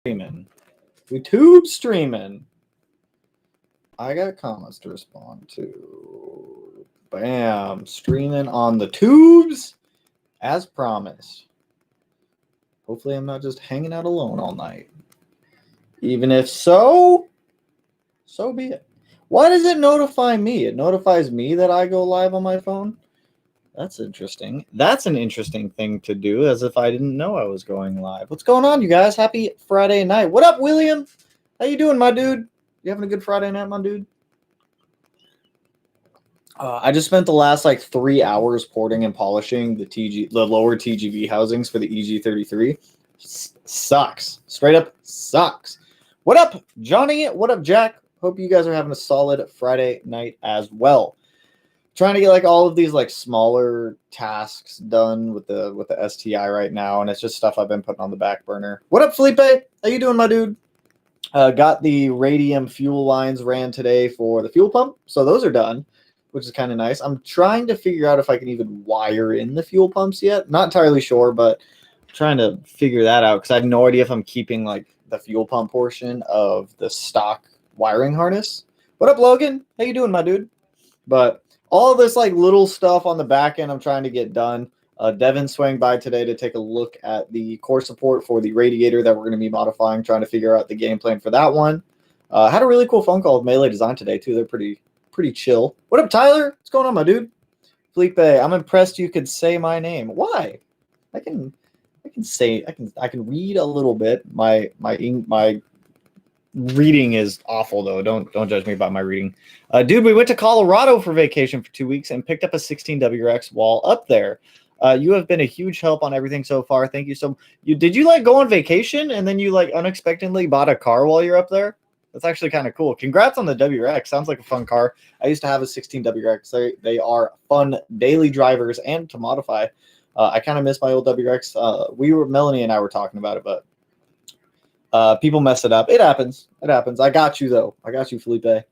streaming. We tube streaming. I got comments to respond to. Bam. Streaming on the tubes as promised. Hopefully I'm not just hanging out alone all night. Even if so be it. Why does it notify me? It notifies me that I go live on my phone? That's interesting. That's an interesting thing to do, as if I didn't know I was going live. What's going on, you guys? Happy Friday night. What up, William? How you doing, my dude? You having a good Friday night, my dude? I just spent the last 3 hours porting and polishing the lower TGV housings for the EG33. Sucks. Straight up sucks. What up, Johnny? What up, Jack? Hope you guys are having a solid Friday night as well. Trying to get all of these smaller tasks done with the STI right now, and it's just stuff I've been putting on the back burner. What up, Felipe? How you doing, my dude? Got the radium fuel lines ran today for the fuel pump, so those are done, which is kind of nice. I'm trying to figure out if I can even wire in the fuel pumps yet. Not entirely sure, but I'm trying to figure that out because I have no idea if I'm keeping the fuel pump portion of the stock wiring harness. What up, Logan? How you doing, my dude? But all of this little stuff on the back end I'm trying to get done. Devin swang by today to take a look at the core support for the radiator that we're going to be modifying, trying to figure out the game plan for that one. Had a really cool phone call with Melee Design today, too. They're pretty chill. What up, Tyler? What's going on, my dude? Felipe, I'm impressed you could say my name. Why? I can read a little bit. My reading is awful, though. Don't judge me by my reading. Dude, we went to Colorado for vacation for 2 weeks and picked up a 16WX while up there. You have been a huge help on everything so far. Thank you so much. Did you go on vacation and then you unexpectedly bought a car while you're up there? That's actually kind of cool. Congrats on the WRX. Sounds like a fun car. I used to have a 16 WRX. They are fun daily drivers and to modify. I kind of miss my old WRX. Melanie and I were talking about it, but people mess it up. It happens. I got you, though. I got you, Felipe.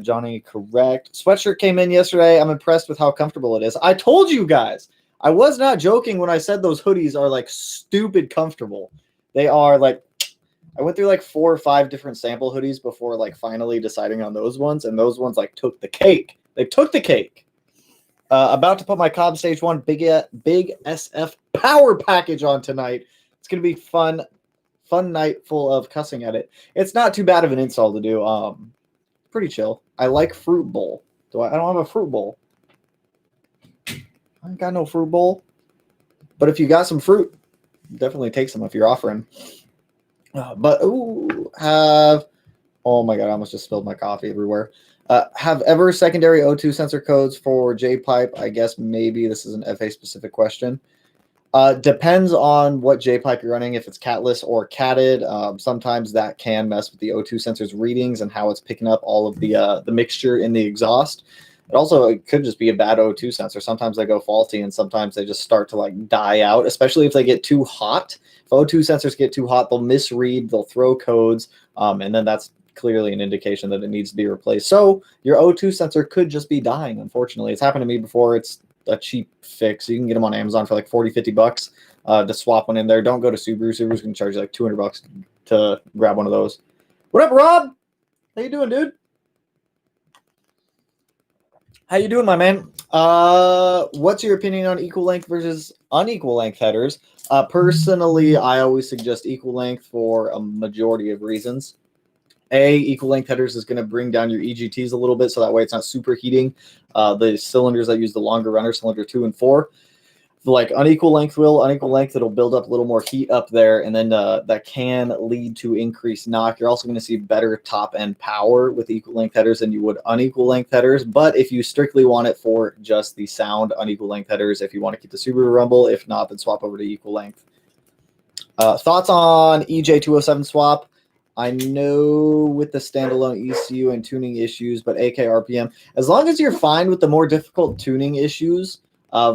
Johnny, correct. Sweatshirt came in yesterday. I'm impressed with how comfortable it is. I told you guys. I was not joking when I said those hoodies are stupid comfortable. They are I went through 4 or 5 different sample hoodies before finally deciding on those ones, and those ones took the cake. They took the cake. About to put my Cobb Stage 1 big SF power package on tonight. It's gonna be fun night full of cussing at it. It's not too bad of an install to do. Pretty chill. I like fruit bowl. I don't have a fruit bowl. I ain't got no fruit bowl. But if you got some fruit, definitely take some if you're offering. Oh my god, I almost just spilled my coffee everywhere. Have ever secondary O2 sensor codes for J-pipe? I guess maybe this is an FA specific question. Depends on what J-pipe you're running, if it's catless or catted. Sometimes that can mess with the O2 sensor's readings and how it's picking up all of the mixture in the exhaust. It could just be a bad O2 sensor. Sometimes they go faulty and sometimes they just start to die out, especially if they get too hot. If O2 sensors get too hot, they'll misread, they'll throw codes, and then that's clearly an indication that it needs to be replaced. So your O2 sensor could just be dying, unfortunately. It's happened to me before. It's a cheap fix. You can get them on Amazon for $40-50 to swap one in there. Don't go to Subaru. Subaru's going to charge you $200 to grab one of those. What up, Rob? How you doing, dude? How you doing, my man? What's your opinion on equal length versus unequal length headers? Personally, I always suggest equal length for a majority of reasons. Equal length headers is going to bring down your EGTs a little bit, so that way it's not superheating. The cylinders that use the longer runner, cylinder 2 and 4. Unequal length, it'll build up a little more heat up there, and then that can lead to increased knock. You're also going to see better top end power with equal length headers than you would unequal length headers. But if you strictly want it for just the sound, unequal length headers, if you want to keep the Subaru rumble, if not, then swap over to equal length. Thoughts on EJ207 swap? I know with the standalone ECU and tuning issues, but AK RPM, as long as you're fine with the more difficult tuning issues,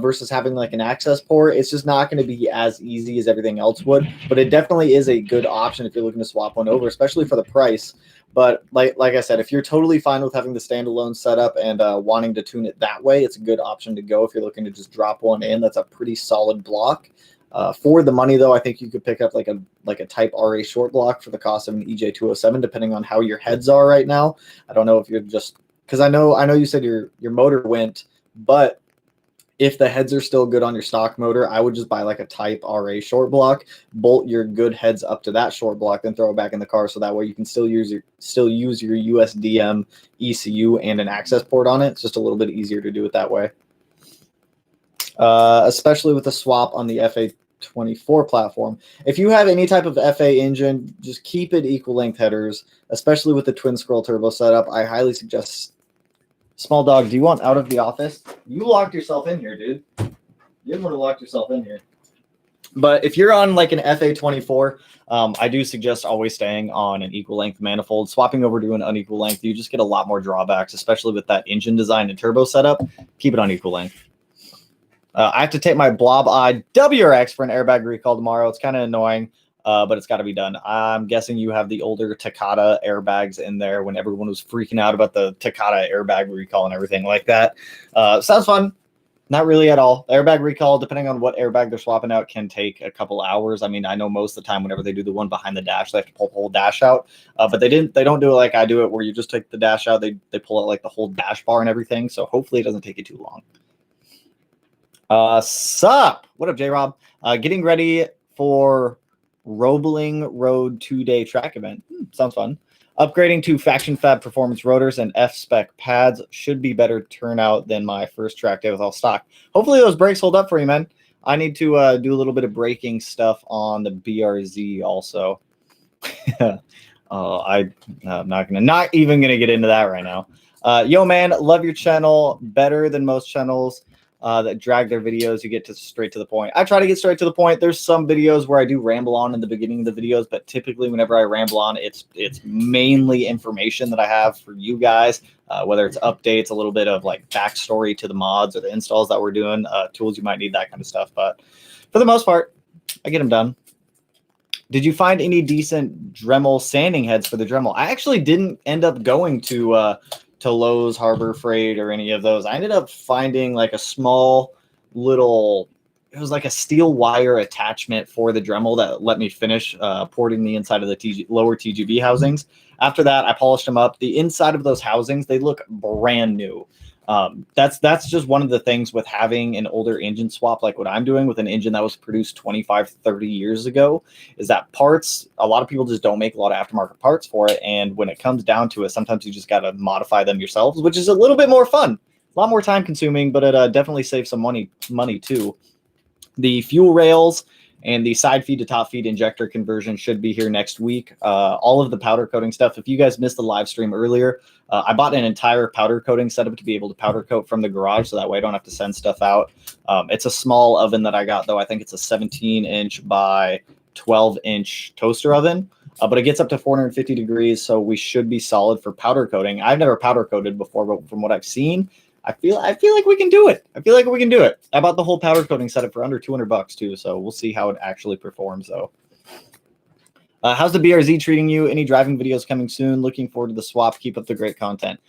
versus having an access port, it's just not going to be as easy as everything else would. But it definitely is a good option if you're looking to swap one over, especially for the price. But like I said, if you're totally fine with having the standalone setup and wanting to tune it that way, it's a good option to go if you're looking to just drop one in. That's a pretty solid block. For the money, though, I think you could pick up like a Type RA short block for the cost of an EJ207, depending on how your heads are right now. I don't know if you're just because I know you said your motor went, but if the heads are still good on your stock motor, I would just buy like a Type RA short block, bolt your good heads up to that short block, then throw it back in the car, so that way you can still use your USDM ECU and an access port on it. It's just a little bit easier to do it that way. Especially with the swap on the FA24 platform. If you have any type of FA engine, just keep it equal length headers, especially with the twin scroll turbo setup. I highly suggest. Small dog, do you want out of the office? You locked yourself in here, dude. You didn't want to lock yourself in here. But if you're on like an FA24, I do suggest always staying on an equal length manifold. Swapping over to an unequal length, you just get a lot more drawbacks, especially with that engine design and turbo setup. Keep it on equal length. I have to take my Blob Eye WRX for an airbag recall tomorrow. It's kind of annoying, but it's got to be done. I'm guessing you have the older Takata airbags in there when everyone was freaking out about the Takata airbag recall and everything like that. Sounds fun. Not really at all. Airbag recall, depending on what airbag they're swapping out, can take a couple hours. I mean, I know most of the time whenever they do the one behind the dash, they have to pull the whole dash out. But they don't do it like I do it, where you just take the dash out. They pull out like the whole dash bar and everything. So hopefully it doesn't take you too long. Sup? What up, J-Rob? Getting ready for Roebling Road 2-day track event. Sounds fun. Upgrading to Faction Fab performance rotors and F-spec pads should be better turnout than my first track day with all stock. Hopefully those brakes hold up for you, man. I need to do a little bit of braking stuff on the BRZ also. I'm not even gonna get into that right now. Yo, man, love your channel. Better than most channels that drag their videos. You get straight to the point. I try to get straight to the point. There's some videos where I do ramble on in the beginning of the videos, but typically whenever I ramble on, it's mainly information that I have for you guys, whether it's updates, a little bit of like backstory to the mods or the installs that we're doing, tools you might need, that kind of stuff. But for the most part, I get them done. Did you find any decent Dremel sanding heads for the Dremel? I actually didn't end up going to Lowe's, Harbor Freight, or any of those. I ended up finding like a small little, it was like a steel wire attachment for the Dremel that let me finish porting the inside of the lower TGV housings. After that, I polished them up. The inside of those housings, they look brand new. That's just one of the things with having an older engine swap, like what I'm doing with an engine that was produced 25, 30 years ago, is that parts, a lot of people just don't make a lot of aftermarket parts for it. And when it comes down to it, sometimes you just got to modify them yourselves, which is a little bit more fun, a lot more time consuming, but it definitely saves some money too. The fuel rails and the side feed to top feed injector conversion should be here next week. All of the powder coating stuff. If you guys missed the live stream earlier, I bought an entire powder coating setup to be able to powder coat from the garage, so that way I don't have to send stuff out. It's a small oven that I got, though. I think it's a 17-inch by 12-inch toaster oven, but it gets up to 450 degrees, so we should be solid for powder coating. I've never powder coated before, but from what I've seen, I feel like we can do it. I bought the whole powder coating setup for under $200 too, so we'll see how it actually performs though. How's the BRZ treating you? Any driving videos coming soon? Looking forward to the swap. Keep up the great content.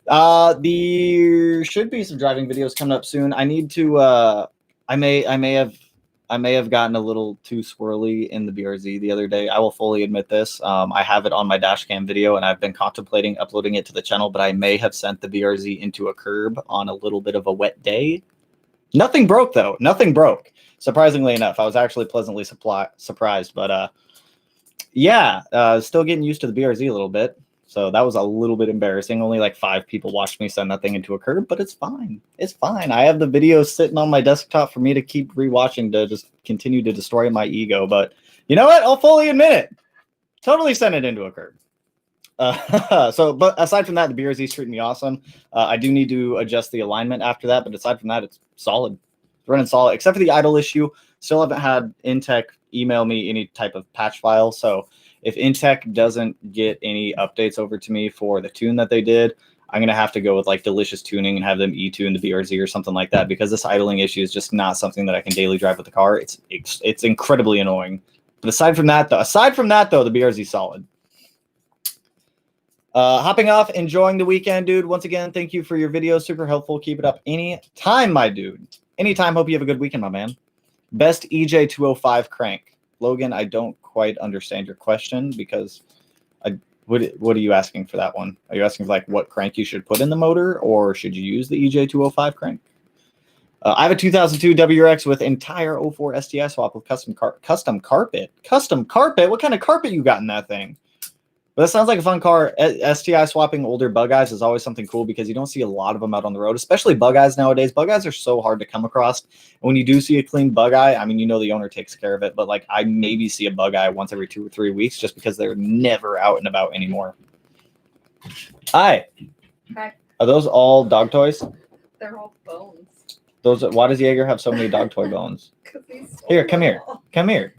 There should be some driving videos coming up soon. I need to. I may have gotten a little too squirrely in the BRZ the other day. I will fully admit this. I have it on my dash cam video, and I've been contemplating uploading it to the channel, but I may have sent the BRZ into a curb on a little bit of a wet day. Nothing broke, though. Nothing broke. Surprisingly enough, I was actually pleasantly surprised. But yeah, still getting used to the BRZ a little bit. So that was a little bit embarrassing. Only like 5 people watched me send that thing into a curb, but it's fine. It's fine. I have the video sitting on my desktop for me to keep rewatching to just continue to destroy my ego. But you know what? I'll fully admit it. Totally sent it into a curb. But aside from that, the BRZ is treating me awesome. I do need to adjust the alignment after that, but aside from that, it's solid. It's running solid, except for the idle issue. Still haven't had Intech email me any type of patch file. So if Intech doesn't get any updates over to me for the tune that they did, I'm going to have to go with like Delicious Tuning and have them e-tune the BRZ or something like that, because this idling issue is just not something that I can daily drive with the car. It's incredibly annoying. But aside from that, though, the BRZ is solid. Hopping off, enjoying the weekend, dude. Once again, thank you for your videos. Super helpful. Keep it up anytime, my dude. Anytime. Hope you have a good weekend, my man. Best EJ205 crank. Logan, I don't quite understand your question because what are you asking for that one? Are you asking for like what crank you should put in the motor, or should you use the EJ205 crank? I have a 2002 WRX with entire 04 STI swap with custom carpet. Custom carpet? What kind of carpet you got in that thing? But that sounds like a fun car. STI swapping older bug eyes is always something cool because you don't see a lot of them out on the road, especially bug eyes nowadays. Bug eyes are so hard to come across. And when you do see a clean bug eye, I mean, you know the owner takes care of it, but like I maybe see a bug eye once every 2 or 3 weeks just because they're never out and about anymore. Hi. Hi. Are those all dog toys? They're all bones. Why does Jaeger have so many dog toy bones? Here, come here. Come here.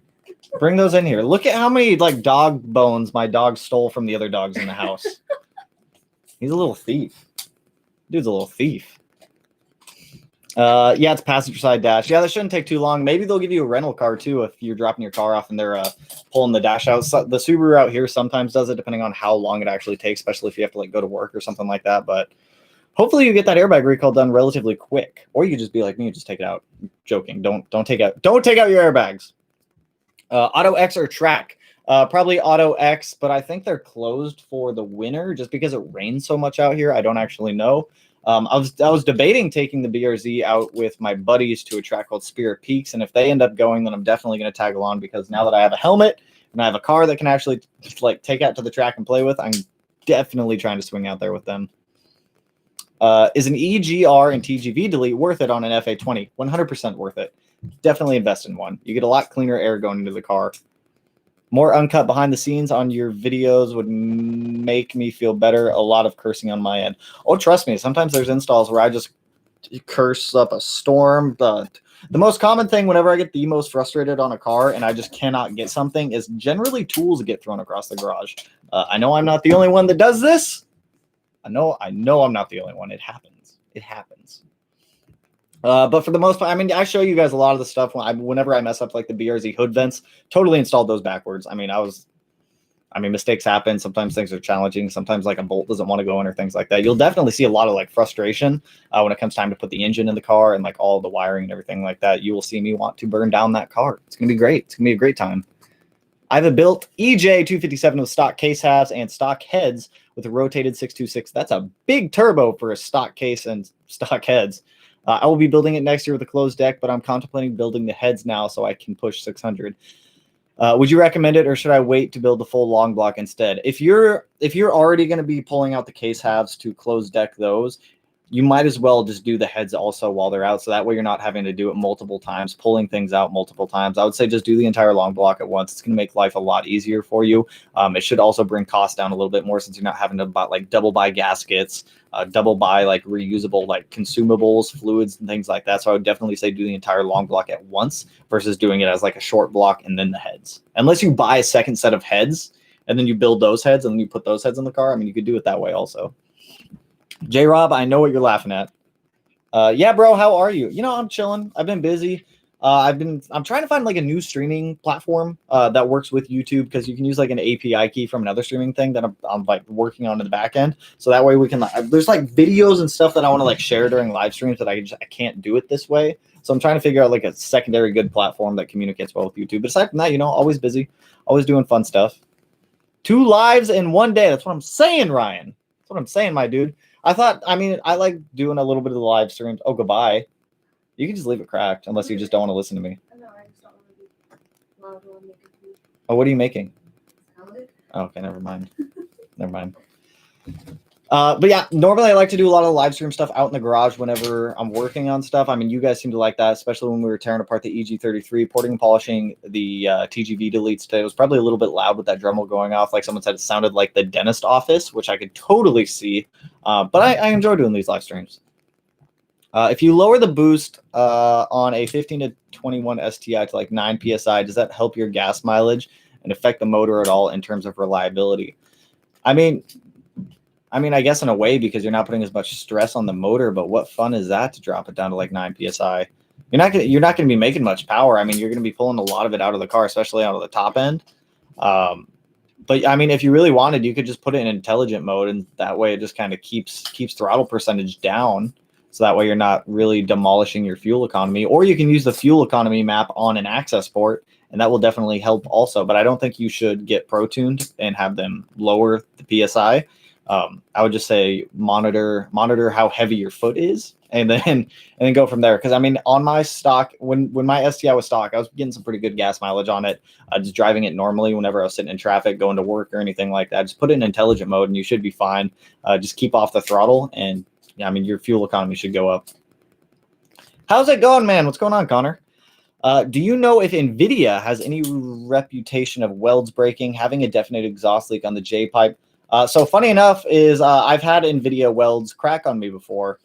Bring those in here. Look at how many like dog bones my dog stole from the other dogs in the house. He's a little thief. Dude's a little thief. Yeah, it's passenger side dash. Yeah, that shouldn't take too long. Maybe they'll give you a rental car too if you're dropping your car off and they're pulling the dash out. So the Subaru out here sometimes does it, depending on how long it actually takes, especially if you have to like go to work or something like that. But hopefully you get that airbag recall done relatively quick, or you could just be like me and just take it out. I'm joking. Don't take out your airbags. Auto X or Track? Probably Auto X, but I think they're closed for the winter just because it rains so much out here. I don't actually know. I was debating taking the BRZ out with my buddies to a track called Spirit Peaks, and if they end up going, then I'm definitely going to tag along because now that I have a helmet and I have a car that can actually just like take out to the track and play with, I'm definitely trying to swing out there with them. Is an EGR and TGV delete worth it on an FA20? 100% worth it. Definitely invest in one. You get a lot cleaner air going into the car. More uncut behind the scenes on your videos would make me feel better. A lot of cursing on my end. Oh, trust me, sometimes there's installs where I just curse up a storm. But the most common thing whenever I get the most frustrated on a car and I just cannot get something is generally tools get thrown across the garage. I know I'm not the only one that does this. I know I'm not the only one. It happens. It happens. But for the most part, I mean, I show you guys a lot of the stuff whenever I mess up like the BRZ hood vents, totally installed those backwards. I mean, mistakes happen. Sometimes things are challenging. Sometimes like a bolt doesn't want to go in or things like that. You'll definitely see a lot of like frustration when it comes time to put the engine in the car and like all the wiring and everything like that. You will see me want to burn down that car. It's going to be great. It's going to be a great time. I have a built EJ257 with stock case halves and stock heads with a rotated 626. That's a big turbo for a stock case and stock heads. I will be building it next year with a closed deck, but I'm contemplating building the heads now so I can push 600. Would you recommend it, or should I wait to build the full long block instead? If you're already going to be pulling out the case halves to close deck those, you might as well just do the heads also while they're out, so that way you're not having to do it multiple times, pulling things out multiple times. I would say just do the entire long block at once. It's going to make life a lot easier for you. It should also bring costs down a little bit more since you're not having to double buy gaskets, double buy like reusable like consumables, fluids, and things like that. So I would definitely say do the entire long block at once versus doing it as like a short block and then the heads. Unless you buy a second set of heads and then you build those heads and then you put those heads in the car. I mean, you could do it that way also. J-Rob, I know what you're laughing at. Yeah, bro, how are you? You know, I'm chilling. I've been busy. I'm trying to find like a new streaming platform that works with YouTube, because you can use like an API key from another streaming thing that I'm like working on in the back end. So that way we can there's like videos and stuff that I want to like share during live streams that I can't do it this way. So I'm trying to figure out like a secondary good platform that communicates well with YouTube. But aside from that, you know, always busy, always doing fun stuff. 2 lives in one day. That's what I'm saying, Ryan. That's what I'm saying, my dude. I like doing a little bit of the live streams. Oh, goodbye. You can just leave it cracked unless you just don't want to listen to me. No, I just don't want to be loud while I'm making food. Oh, what are you making? Salad? Oh, okay, never mind. Never mind. But yeah, normally I like to do a lot of live stream stuff out in the garage whenever I'm working on stuff. I mean, you guys seem to like that, especially when we were tearing apart the EG33, porting and polishing the TGV deletes today. It was probably a little bit loud with that Dremel going off. Like someone said, it sounded like the dentist office, which I could totally see. But I enjoy doing these live streams. If you lower the boost on a 15 to 21 STI to like 9 PSI, does that help your gas mileage and affect the motor at all in terms of reliability? I mean, I guess in a way, because you're not putting as much stress on the motor, but what fun is that to drop it down to like 9 PSI? You're not gonna be making much power. I mean, you're gonna be pulling a lot of it out of the car, especially out of the top end. But I mean, if you really wanted, you could just put it in intelligent mode, and that way it just kind of keeps throttle percentage down. So that way you're not really demolishing your fuel economy. Or you can use the fuel economy map on an access port, and that will definitely help also. But I don't think you should get pro-tuned and have them lower the PSI. I would just say monitor how heavy your foot is, and then go from there. Because I mean, on my stock, when my STI was stock, I was getting some pretty good gas mileage on it. Just driving it normally whenever I was sitting in traffic, going to work or anything like that. Just put it in intelligent mode, and you should be fine. Just keep off the throttle, and I mean, your fuel economy should go up. How's it going, man? What's going on, Connor? Do you know if NVIDIA has any reputation of welds breaking, having a definite exhaust leak on the J pipe? So funny enough is I've had NVIDIA welds crack on me before.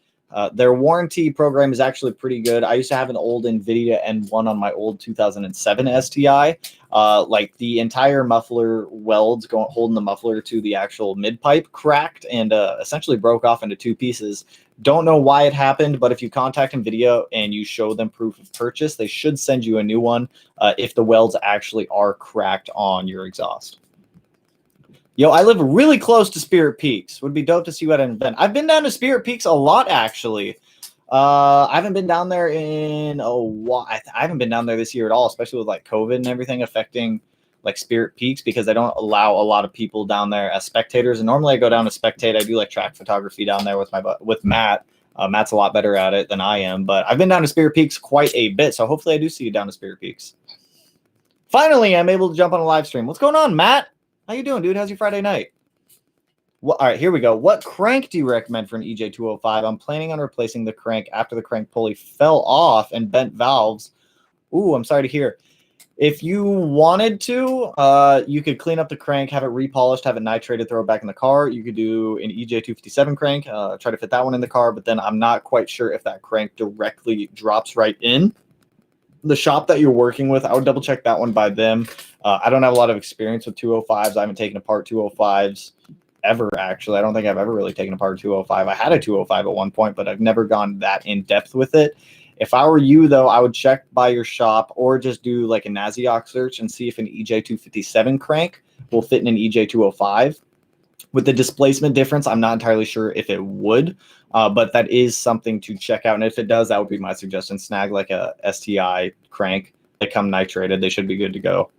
Their warranty program is actually pretty good. I used to have an old NVIDIA N1 on my old 2007 STI. Like the entire muffler welds holding the muffler to the actual mid pipe cracked and essentially broke off into two pieces. Don't know why it happened, but if you contact NVIDIA and you show them proof of purchase, they should send you a new one if the welds actually are cracked on your exhaust. Yo, I live really close to Spirit Peaks. Would be dope to see what I invent. I've been down to Spirit Peaks a lot, actually. I haven't been down there in a while. I haven't been down there this year at all, especially with like COVID and everything affecting like Spirit Peaks, because they don't allow a lot of people down there as spectators. And normally I go down to spectate. I do like track photography down there with Matt. Matt's a lot better at it than I am, but I've been down to Spirit Peaks quite a bit. So hopefully I do see you down to Spirit Peaks. Finally, I'm able to jump on a live stream. What's going on, Matt? How you doing, dude? How's your Friday night? Well, all right, here we go. What crank do you recommend for an EJ205? I'm planning on replacing the crank after the crank pulley fell off and bent valves. Ooh, I'm sorry to hear. If you wanted to, you could clean up the crank, have it repolished, have it nitrated, throw it back in the car. You could do an EJ257 crank, try to fit that one in the car, but then I'm not quite sure if that crank directly drops right in. The shop that you're working with, I would double check that one by them. I don't have a lot of experience with 205s. I haven't taken apart 205s ever, actually. I don't think I've ever really taken apart a 205. I had a 205 at one point, but I've never gone that in depth with it. If I were you, though, I would check by your shop or just do like a Nasioc search and see if an EJ257 crank will fit in an EJ205. With the displacement difference, I'm not entirely sure if it would, but that is something to check out. And if it does, that would be my suggestion. Snag like a STI crank. They come nitrated. They should be good to go.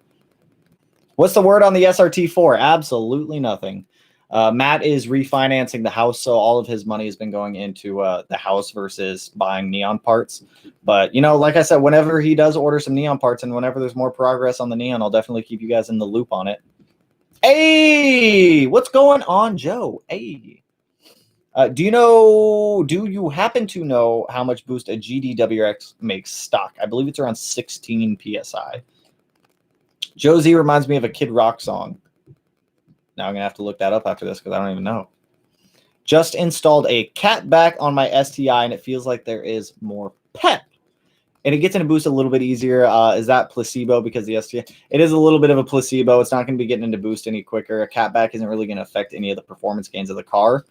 What's the word on the SRT4? Absolutely nothing. Matt is refinancing the house, so all of his money has been going into the house versus buying neon parts. But, you know, like I said, whenever he does order some neon parts and whenever there's more progress on the neon, I'll definitely keep you guys in the loop on it. Hey, what's going on, Joe? Hey. Do you happen to know how much boost a GDWX makes stock? I believe it's around 16 PSI. Joe Z reminds me of a Kid Rock song. Now I'm going to have to look that up after this because I don't even know. Just installed a Catback on my STI, and it feels like there is more pep. And it gets in a boost a little bit easier. Is that placebo because the STI? It is a little bit of a placebo. It's not going to be getting into boost any quicker. A Catback isn't really going to affect any of the performance gains of the car.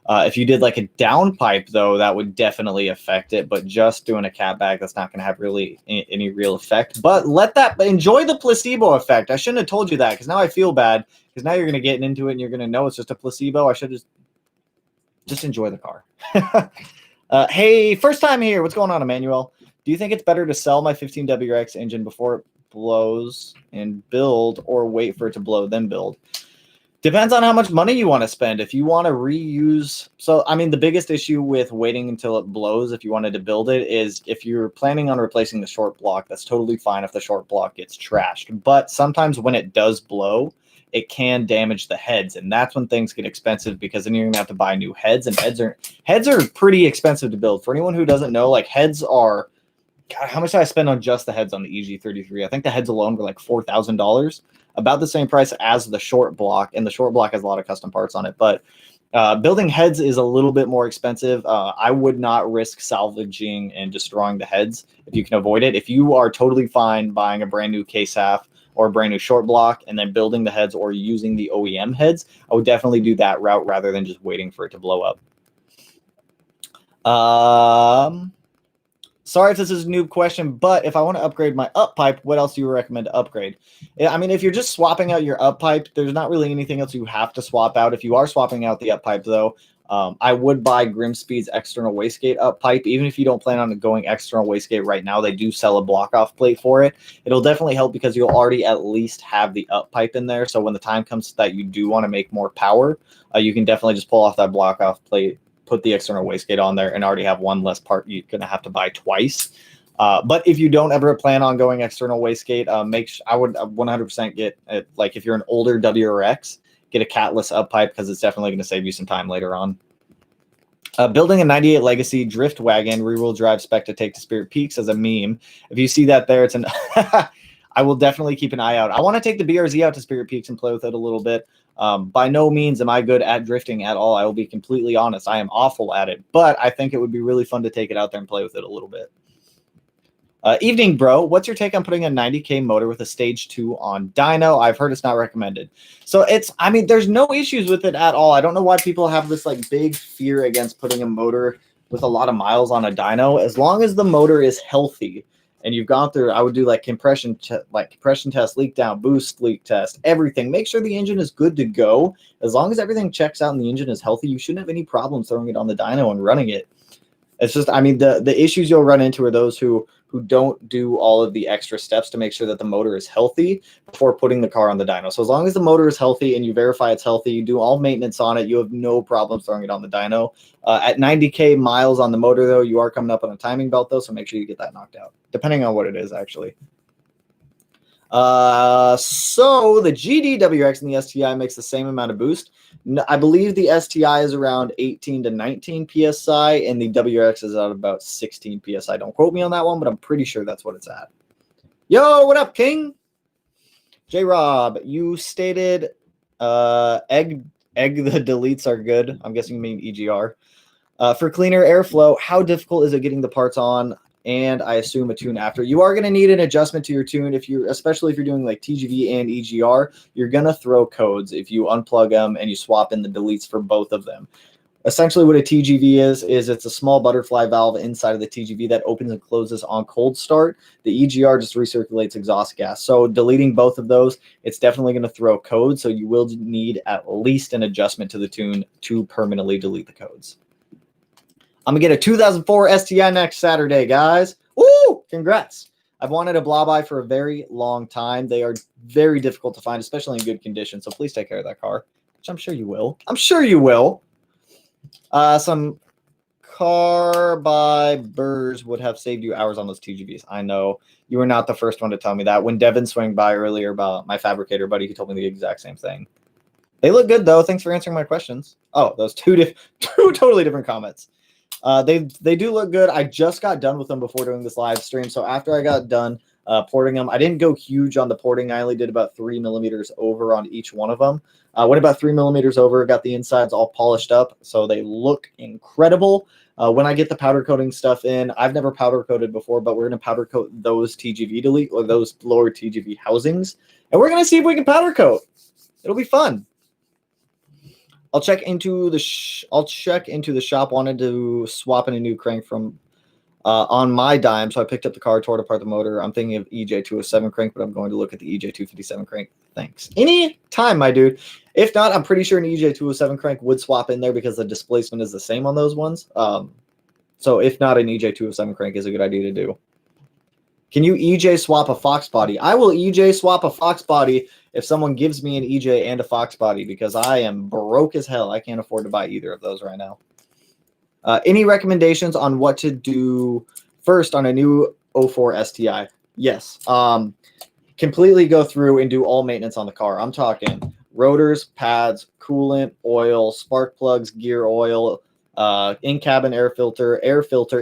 If you did like a downpipe, though, that would definitely affect it. But just doing a Catback, that's not going to have really any real effect. But enjoy the placebo effect. I shouldn't have told you that because now I feel bad because now you're going to get into it and you're going to know it's just a placebo. I should just enjoy the car. Hey, first time here. What's going on, Emmanuel? Do you think it's better to sell my 15WX engine before it blows and build, or wait for it to blow then build? Depends on how much money you want to spend. If you want to reuse, so I mean, the biggest issue with waiting until it blows, if you wanted to build it, is if you're planning on replacing the short block, that's totally fine if the short block gets trashed. But sometimes when it does blow, it can damage the heads, and that's when things get expensive because then you're gonna have to buy new heads, and heads are pretty expensive to build. For anyone who doesn't know, like heads are, God, how much did I spend on just the heads on the EG33? I think the heads alone were like $4,000, about the same price as the short block, and the short block has a lot of custom parts on it. But building heads is a little bit more expensive. I would not risk salvaging and destroying the heads if you can avoid it. If you are totally fine buying a brand new case half or a brand new short block and then building the heads or using the OEM heads, I would definitely do that route rather than just waiting for it to blow up. Sorry if this is a noob question, but if I want to upgrade my up pipe, what else do you recommend to upgrade? I mean, if you're just swapping out your up pipe, there's not really anything else you have to swap out. If you are swapping out the up pipe, though, I would buy Grimspeed's external wastegate up pipe. Even if you don't plan on going external wastegate right now, they do sell a block-off plate for it. It'll definitely help because you'll already at least have the up pipe in there. So when the time comes that you do want to make more power, you can definitely just pull off that block-off plate, put the external wastegate on there, and already have one less part you're going to have to buy twice. But if you don't ever plan on going external wastegate, I would 100% get, like if you're an older WRX, get a catless up pipe because it's definitely going to save you some time later on. Building a 98 Legacy drift wagon rear-wheel drive spec to take to Spirit Peaks as a meme. If you see that there, it's an I will definitely keep an eye out. I want to take the BRZ out to Spirit Peaks and play with it a little bit. By no means am I good at drifting at all. I will be completely honest. I am awful at it, but I think it would be really fun to take it out there and play with it a little bit. Evening, bro. What's your take on putting a 90K motor with a stage 2 on dyno? I've heard it's not recommended. So I mean, there's no issues with it at all. I don't know why people have this like big fear against putting a motor with a lot of miles on a dyno. As long as the motor is healthy and you've gone through, I would do like compression test, leak down, boost leak test, everything. Make sure the engine is good to go. As long as everything checks out and the engine is healthy, you shouldn't have any problems throwing it on the dyno and running it. It's just, I mean, the issues you'll run into are those who don't do all of the extra steps to make sure that the motor is healthy before putting the car on the dyno. So as long as the motor is healthy and you verify it's healthy, you do all maintenance on it, you have no problem throwing it on the dyno. At 90K miles on the motor, though, you are coming up on a timing belt, though, so make sure you get that knocked out, depending on what it is, actually. So the GDWX and the STI makes the same amount of boost. I believe the STI is around 18 to 19 PSI and the WRX is at about 16 PSI. Don't quote me on that one, but I'm pretty sure that's what it's at. Yo, what up, King? J-Rob, you stated egg the deletes are good. I'm guessing you mean EGR. For cleaner airflow, how difficult is it getting the parts on? And I assume a tune after. You are going to need an adjustment to your tune especially if you're doing like TGV and EGR. You're going to throw codes if you unplug them and you swap in the deletes for both of them. Essentially, what a TGV is it's a small butterfly valve inside of the TGV that opens and closes on cold start. The EGR just recirculates exhaust gas. So deleting both of those, it's definitely going to throw codes. So you will need at least an adjustment to the tune to permanently delete the codes. I'm going to get a 2004 STI next Saturday, guys. Woo! Congrats. I've wanted a Blobeye for a very long time. They are very difficult to find, especially in good condition. So please take care of that car, which I'm sure you will. I'm sure you will. Some car by Burrs would have saved you hours on those TGVs. I know. You were not the first one to tell me that. When Devin swung by earlier about my fabricator buddy, he told me the exact same thing. They look good, though. Thanks for answering my questions. Oh, those two totally different comments. They do look good. I just got done with them before doing this live stream. So after I got done porting them, I didn't go huge on the porting. I only did about 3 millimeters over on each one of them. Went about 3 millimeters over, got the insides all polished up. So they look incredible. When I get the powder coating stuff in, I've never powder coated before, but we're going to powder coat those TGV delete or those lower TGV housings. And we're going to see if we can powder coat. It'll be fun. I'll check into the shop. Wanted to swap in a new crank from on my dime, so I picked up the car, tore apart the motor. I'm thinking of EJ207 crank, but I'm going to look at the EJ257 crank. Thanks. Any time, my dude. If not, I'm pretty sure an EJ207 crank would swap in there because the displacement is the same on those ones. So if not, an EJ207 crank is a good idea to do. Can you EJ swap a Fox body? I will EJ swap a Fox body if someone gives me an EJ and a Fox body because I am broke as hell. I can't afford to buy either of those right now. Any recommendations on what to do first on a new 04 STI? Yes. Completely go through and do all maintenance on the car. I'm talking rotors, pads, coolant, oil, spark plugs, gear oil, in-cabin air filter,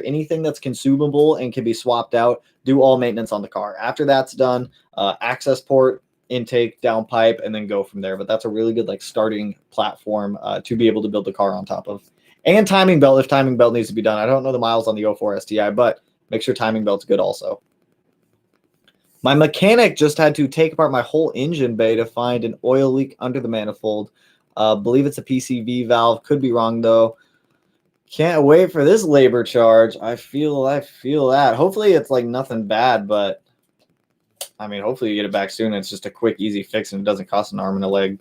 anything that's consumable and can be swapped out, do all maintenance on the car. After that's done, access port, intake, downpipe, and then go from there. But that's a really good like starting platform to be able to build the car on top of. And timing belt, if timing belt needs to be done. I don't know the miles on the 04 STI, but make sure timing belt's good also. My mechanic just had to take apart my whole engine bay to find an oil leak under the manifold. Believe it's a PCV valve. Could be wrong, though. Can't wait for this labor charge. I feel that. Hopefully it's like nothing bad, but I mean, hopefully you get it back soon. It's just a quick, easy fix and it doesn't cost an arm and a leg.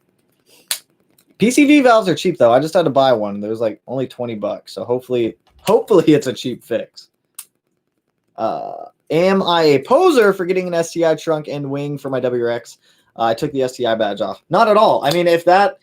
PCV valves are cheap though. I just had to buy one. There's like only $20, so hopefully it's a cheap fix. Am I a poser for getting an STI trunk and wing for my WRX? I took the STI badge off. Not at all. I mean, if that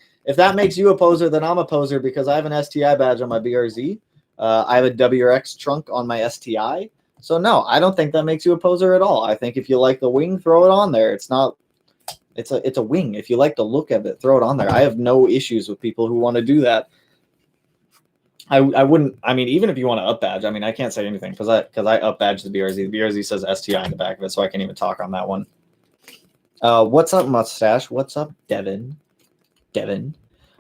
makes you a poser, then I'm a poser because I have an STI badge on my BRZ. I have a WRX trunk on my STI. So no, I don't think that makes you a poser at all. I think if you like the wing, throw it on there. It's a wing. If you like the look of it, throw it on there. I have no issues with people who want to do that. I wouldn't. I mean, even if you want to up badge, I mean, I can't say anything because I up badge the BRZ. The BRZ says STI in the back of it, so I can't even talk on that one. What's up, Mustache? What's up, Devin?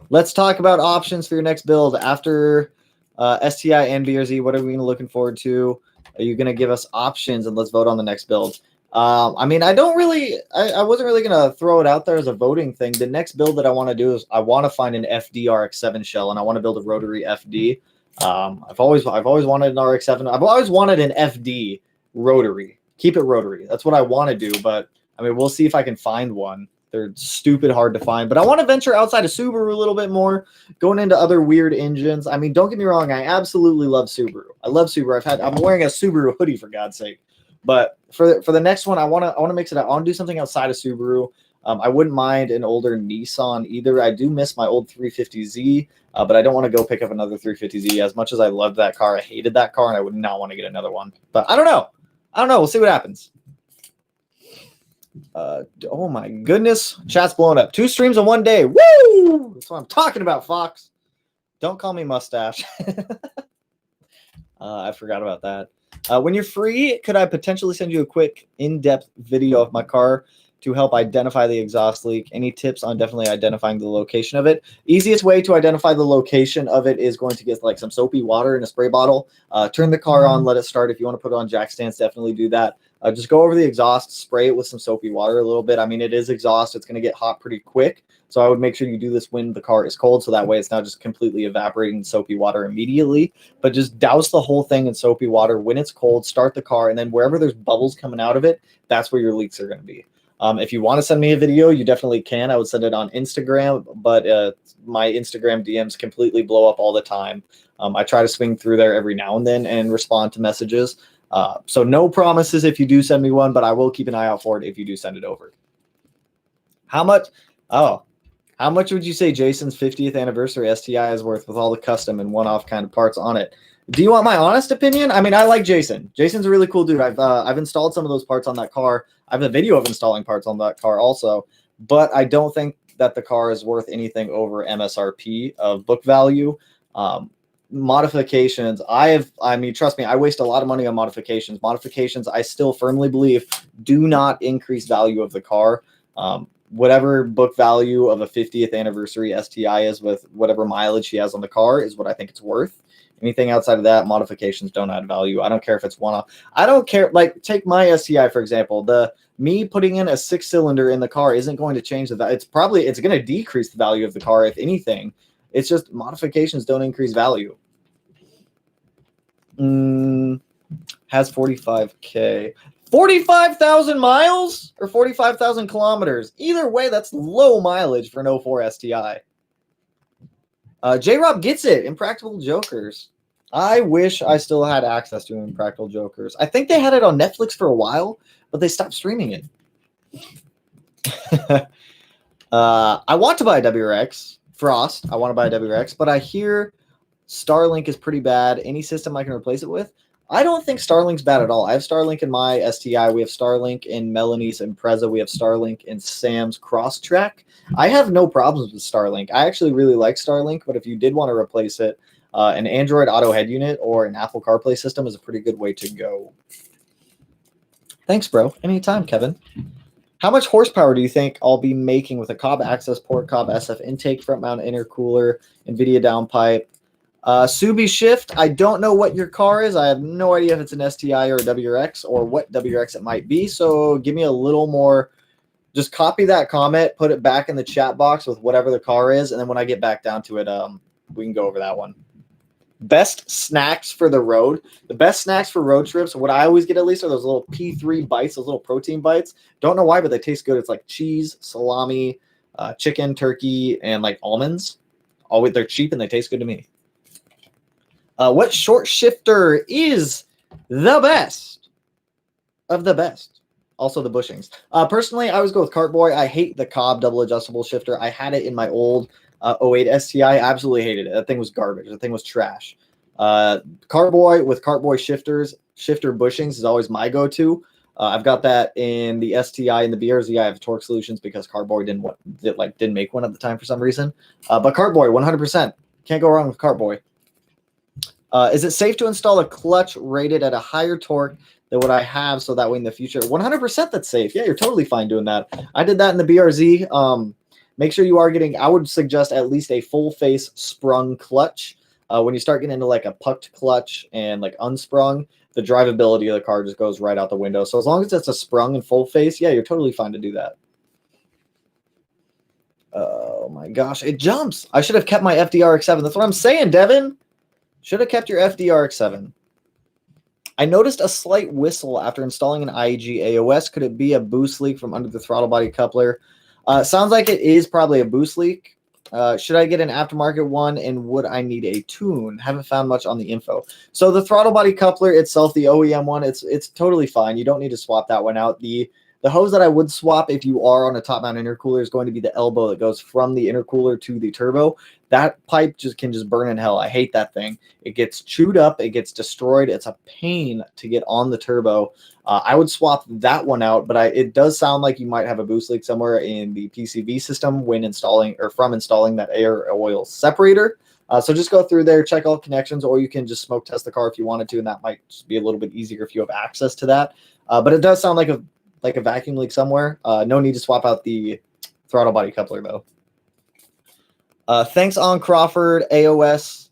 Let's talk about options for your next build after STI and BRZ. What are we looking forward to? Are you gonna give us options and let's vote on the next build? I mean, I wasn't really gonna throw it out there as a voting thing. The next build that I want to do is I want to find an FD RX-7 shell, and I want to build a rotary FD. I've always wanted an RX-7. I've always wanted an FD rotary. Keep it rotary. That's what I want to do. But I mean, we'll see if I can find one. They're stupid hard to find. But I want to venture outside of Subaru a little bit more, going into other weird engines. I mean, don't get me wrong. I absolutely love Subaru. I love Subaru. I'm wearing a Subaru hoodie for God's sake. But for the next one, I want to mix it up. I want to do something outside of Subaru. I wouldn't mind an older Nissan either. I do miss my old 350Z, but I don't want to go pick up another 350Z. As much as I loved that car, I hated that car, and I would not want to get another one. But I don't know. We'll see what happens. Oh my goodness. Chat's blowing up. 2 streams in one day. Woo! That's what I'm talking about, Fox. Don't call me Mustache. I forgot about that. When you're free, could I potentially send you a quick in-depth video of my car to help identify the exhaust leak? Any tips on definitely identifying the location of it? Easiest way to identify the location of it is going to get like some soapy water in a spray bottle. Turn the car on, let it start. If you want to put it on jack stands, definitely do that. Just go over the exhaust, spray it with some soapy water a little bit. I mean, it is exhaust. It's going to get hot pretty quick. So I would make sure you do this when the car is cold, so that way it's not just completely evaporating soapy water immediately. But just douse the whole thing in soapy water when it's cold, start the car, and then wherever there's bubbles coming out of it, that's where your leaks are going to be. If you want to send me a video, you definitely can. I would send it on Instagram, but my Instagram DMs completely blow up all the time. I try to swing through there every now and then and respond to messages. So no promises if you do send me one, but I will keep an eye out for it if you do send it over. How much would you say Jason's 50th anniversary STI is worth with all the custom and one-off kind of parts on it? Do you want my honest opinion? I mean, I like Jason. Jason's a really cool dude. I've installed some of those parts on that car. I have a video of installing parts on that car also, but I don't think that the car is worth anything over MSRP of book value. Modifications, I mean, trust me, I waste a lot of money on modifications. Modifications, I still firmly believe, do not increase value of the car. Whatever book value of a 50th anniversary STI is with whatever mileage he has on the car is what I think it's worth. Anything outside of that, modifications don't add value. I don't care if it's one-off. I don't care. Like, take my STI, for example. Me putting in a 6-cylinder in the car isn't going to change the value. It's going to decrease the value of the car, if anything. It's just modifications don't increase value. Has 45K. 45,000 miles or 45,000 kilometers. Either way, that's low mileage for an 04 STI. J-Rob gets it. Impractical Jokers. I wish I still had access to Impractical Jokers. I think they had it on Netflix for a while, but they stopped streaming it. I want to buy a WRX. Frost. I want to buy a WRX, but I hear Starlink is pretty bad. Any system I can replace it with? I don't think Starlink's bad at all. I have Starlink in my STI. We have Starlink in Melanie's Impreza. We have Starlink in Sam's Crosstrack. I have no problems with Starlink. I actually really like Starlink, but if you did want to replace it, an Android Auto head unit or an Apple CarPlay system is a pretty good way to go. Thanks, bro. Anytime, Kevin. How much horsepower do you think I'll be making with a Cobb access port, Cobb SF intake, front mount intercooler, NVIDIA downpipe? Subi Shift, I don't know what your car is. I have no idea if it's an STI or a WRX or what WRX it might be. So give me a little more. Just copy that comment, put it back in the chat box with whatever the car is, and then when I get back down to it, we can go over that one. Best snacks for the road. The best snacks for road trips, what I always get at least, are those little P3 bites, those little protein bites. Don't know why, but they taste good. It's like cheese, salami, chicken, turkey, and like almonds. Always, they're cheap and they taste good to me. What short shifter is the best of the best? Also the bushings. Personally, I always go with Cartboy. I hate the Cobb double adjustable shifter. I had it in my old 08 STI. I absolutely hated it. That thing was garbage. That thing was trash. Cartboy with Cartboy shifter bushings is always my go-to. I've got that in the STI and the BRZ. I have Torque Solutions because Cartboy didn't make one at the time for some reason. But Cartboy, 100%. Can't go wrong with Cartboy. Is it safe to install a clutch rated at a higher torque than what I have so that way in the future? 100% that's safe. Yeah, you're totally fine doing that. I did that in the BRZ. Make sure you are getting, I would suggest at least a full face sprung clutch. When you start getting into like a pucked clutch and like unsprung, the drivability of the car just goes right out the window. So as long as it's a sprung and full face, yeah, you're totally fine to do that. Oh my gosh, it jumps. I should have kept my FDRX7. That's what I'm saying, Devin. Should have kept your FDRX7. I noticed a slight whistle after installing an IEG AOS. Could it be a boost leak from under the throttle body coupler? Sounds like it is probably a boost leak. Should I get an aftermarket one, and would I need a tune? Haven't found much on the info. So the throttle body coupler itself, the OEM one, it's totally fine. You don't need to swap that one out. The hose that I would swap if you are on a top mount intercooler is going to be the elbow that goes from the intercooler to the turbo. That pipe can just burn in hell. I hate that thing. It gets chewed up. It gets destroyed. It's a pain to get on the turbo. I would swap that one out, but it does sound like you might have a boost leak somewhere in the PCV system when installing or from installing that air oil separator. So just go through there, check all connections, or you can just smoke test the car if you wanted to, and that might just be a little bit easier if you have access to that. But it does sound like a vacuum leak somewhere. No need to swap out the throttle body coupler though. Thanks on Crawford Aos.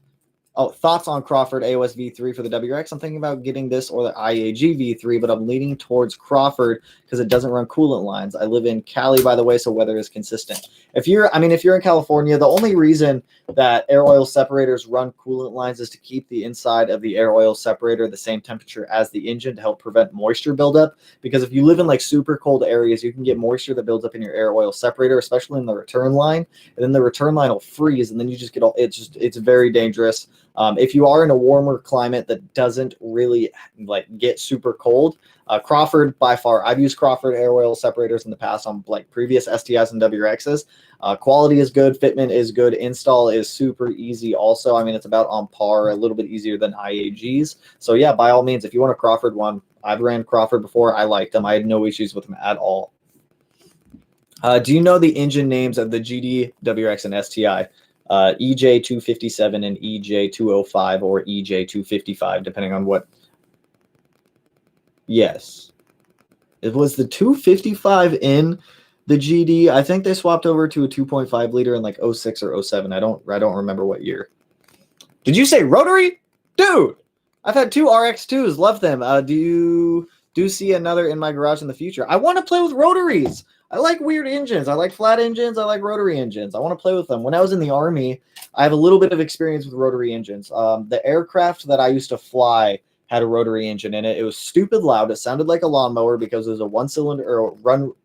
Oh, thoughts on Crawford Aos V3 for the WRX? I'm thinking about getting this or the IAG V3, but I'm leaning towards Crawford because it doesn't run coolant lines. I live in Cali, by the way, so weather is consistent. If you're in California, the only reason that air oil separators run coolant lines is to keep the inside of the air oil separator the same temperature as the engine to help prevent moisture buildup. Because if you live in like super cold areas, you can get moisture that builds up in your air oil separator, especially in the return line, and then the return line will freeze, and then you just get it's very dangerous. If you are in a warmer climate that doesn't really get super cold, Crawford by far. I've used Crawford air oil separators in the past on previous STIs and WRXs. Quality is good, fitment is good, install is super easy. Also, it's about on par, a little bit easier than IAGs. So yeah, by all means, if you want a Crawford one, I've ran Crawford before. I liked them. I had no issues with them at all. Do you know the engine names of the GD, WRX, and STI? EJ257 and EJ205 or EJ255, depending on what. Yes. It was the 255 in the GD. I think they swapped over to a 2.5 liter in like 06 or 07. I don't remember what year. Did you say rotary? Dude, I've had two RX2s. Love them. Do you see another in my garage in the future? I want to play with rotaries. I like weird engines. I like flat engines. I like rotary engines. I want to play with them. When I was in the Army, I have a little bit of experience with rotary engines. The aircraft that I used to fly had a rotary engine in it. It was stupid loud. It sounded like a lawnmower because it was a one-cylinder or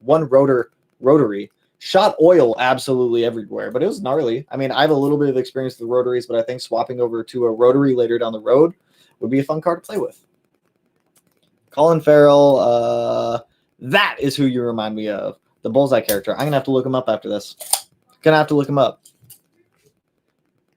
one rotor rotary. Shot oil absolutely everywhere, but it was gnarly. I have a little bit of experience with rotaries, but I think swapping over to a rotary later down the road would be a fun car to play with. Colin Farrell, that is who you remind me of. The Bullseye character. I'm going to have to look him up after this. Gonna have to look him up.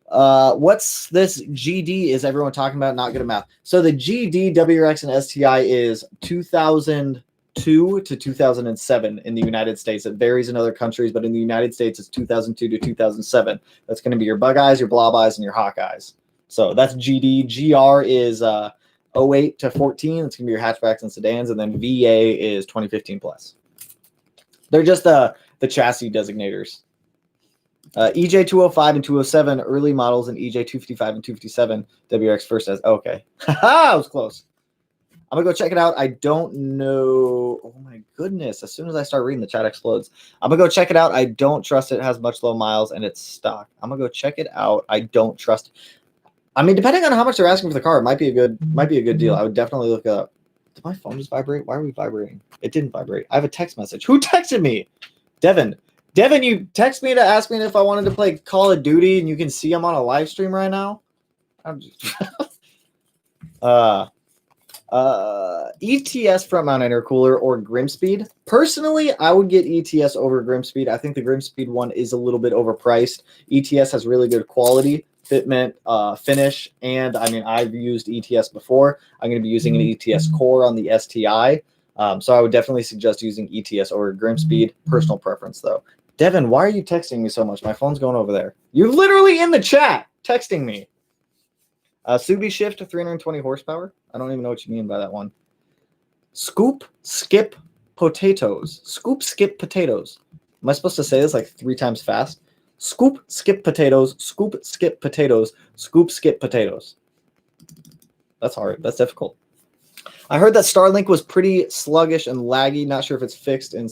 What's this GD is everyone talking about? Not good at math. So the GD, WRX, and STI is 2002 to 2007 in the United States. It varies in other countries, but in the United States, it's 2002 to 2007. That's going to be your bug eyes, your blob eyes, and your hawk eyes. So that's GD. GR is 08 to 14. It's going to be your hatchbacks and sedans. And then VA is 2015 plus. They're just the chassis designators. EJ205 and 207 early models, and EJ255 and 257 WRX first as okay. Haha, I was close. I'm gonna go check it out. I don't know. Oh my goodness! As soon as I start reading, the chat explodes. I'm gonna go check it out. I don't trust it. It has much low miles and it's stock. I'm gonna go check it out. I don't trust. Depending on how much they're asking for the car, it might be a good deal. I would definitely look up. Did my phone just vibrate? Why are we vibrating? It didn't vibrate. I have a text message. Who texted me? Devin. Devin, you text me to ask me if I wanted to play Call of Duty, and you can see I'm on a live stream right now. I'm just ETS front mount intercooler or Grimspeed. Personally, I would get ETS over Grimspeed. I think the Grimspeed one is a little bit overpriced. ETS has really good quality, fitment, finish, and I mean, I've used ETS before. I'm going to be using an ETS core on the STI. So I would definitely suggest using ETS over Grimspeed. Personal preference, though. Devin, why are you texting me so much? My phone's going over there. You're literally in the chat texting me. Subi Shift to 320 horsepower. I don't even know what you mean by that one. Scoop, skip, potatoes. Scoop, skip, potatoes. Am I supposed to say this like 3 times fast? Scoop, skip, potatoes. Scoop, skip, potatoes. Scoop, skip, potatoes. That's hard. That's difficult. I heard that Starlink was pretty sluggish and laggy. Not sure if it's fixed. And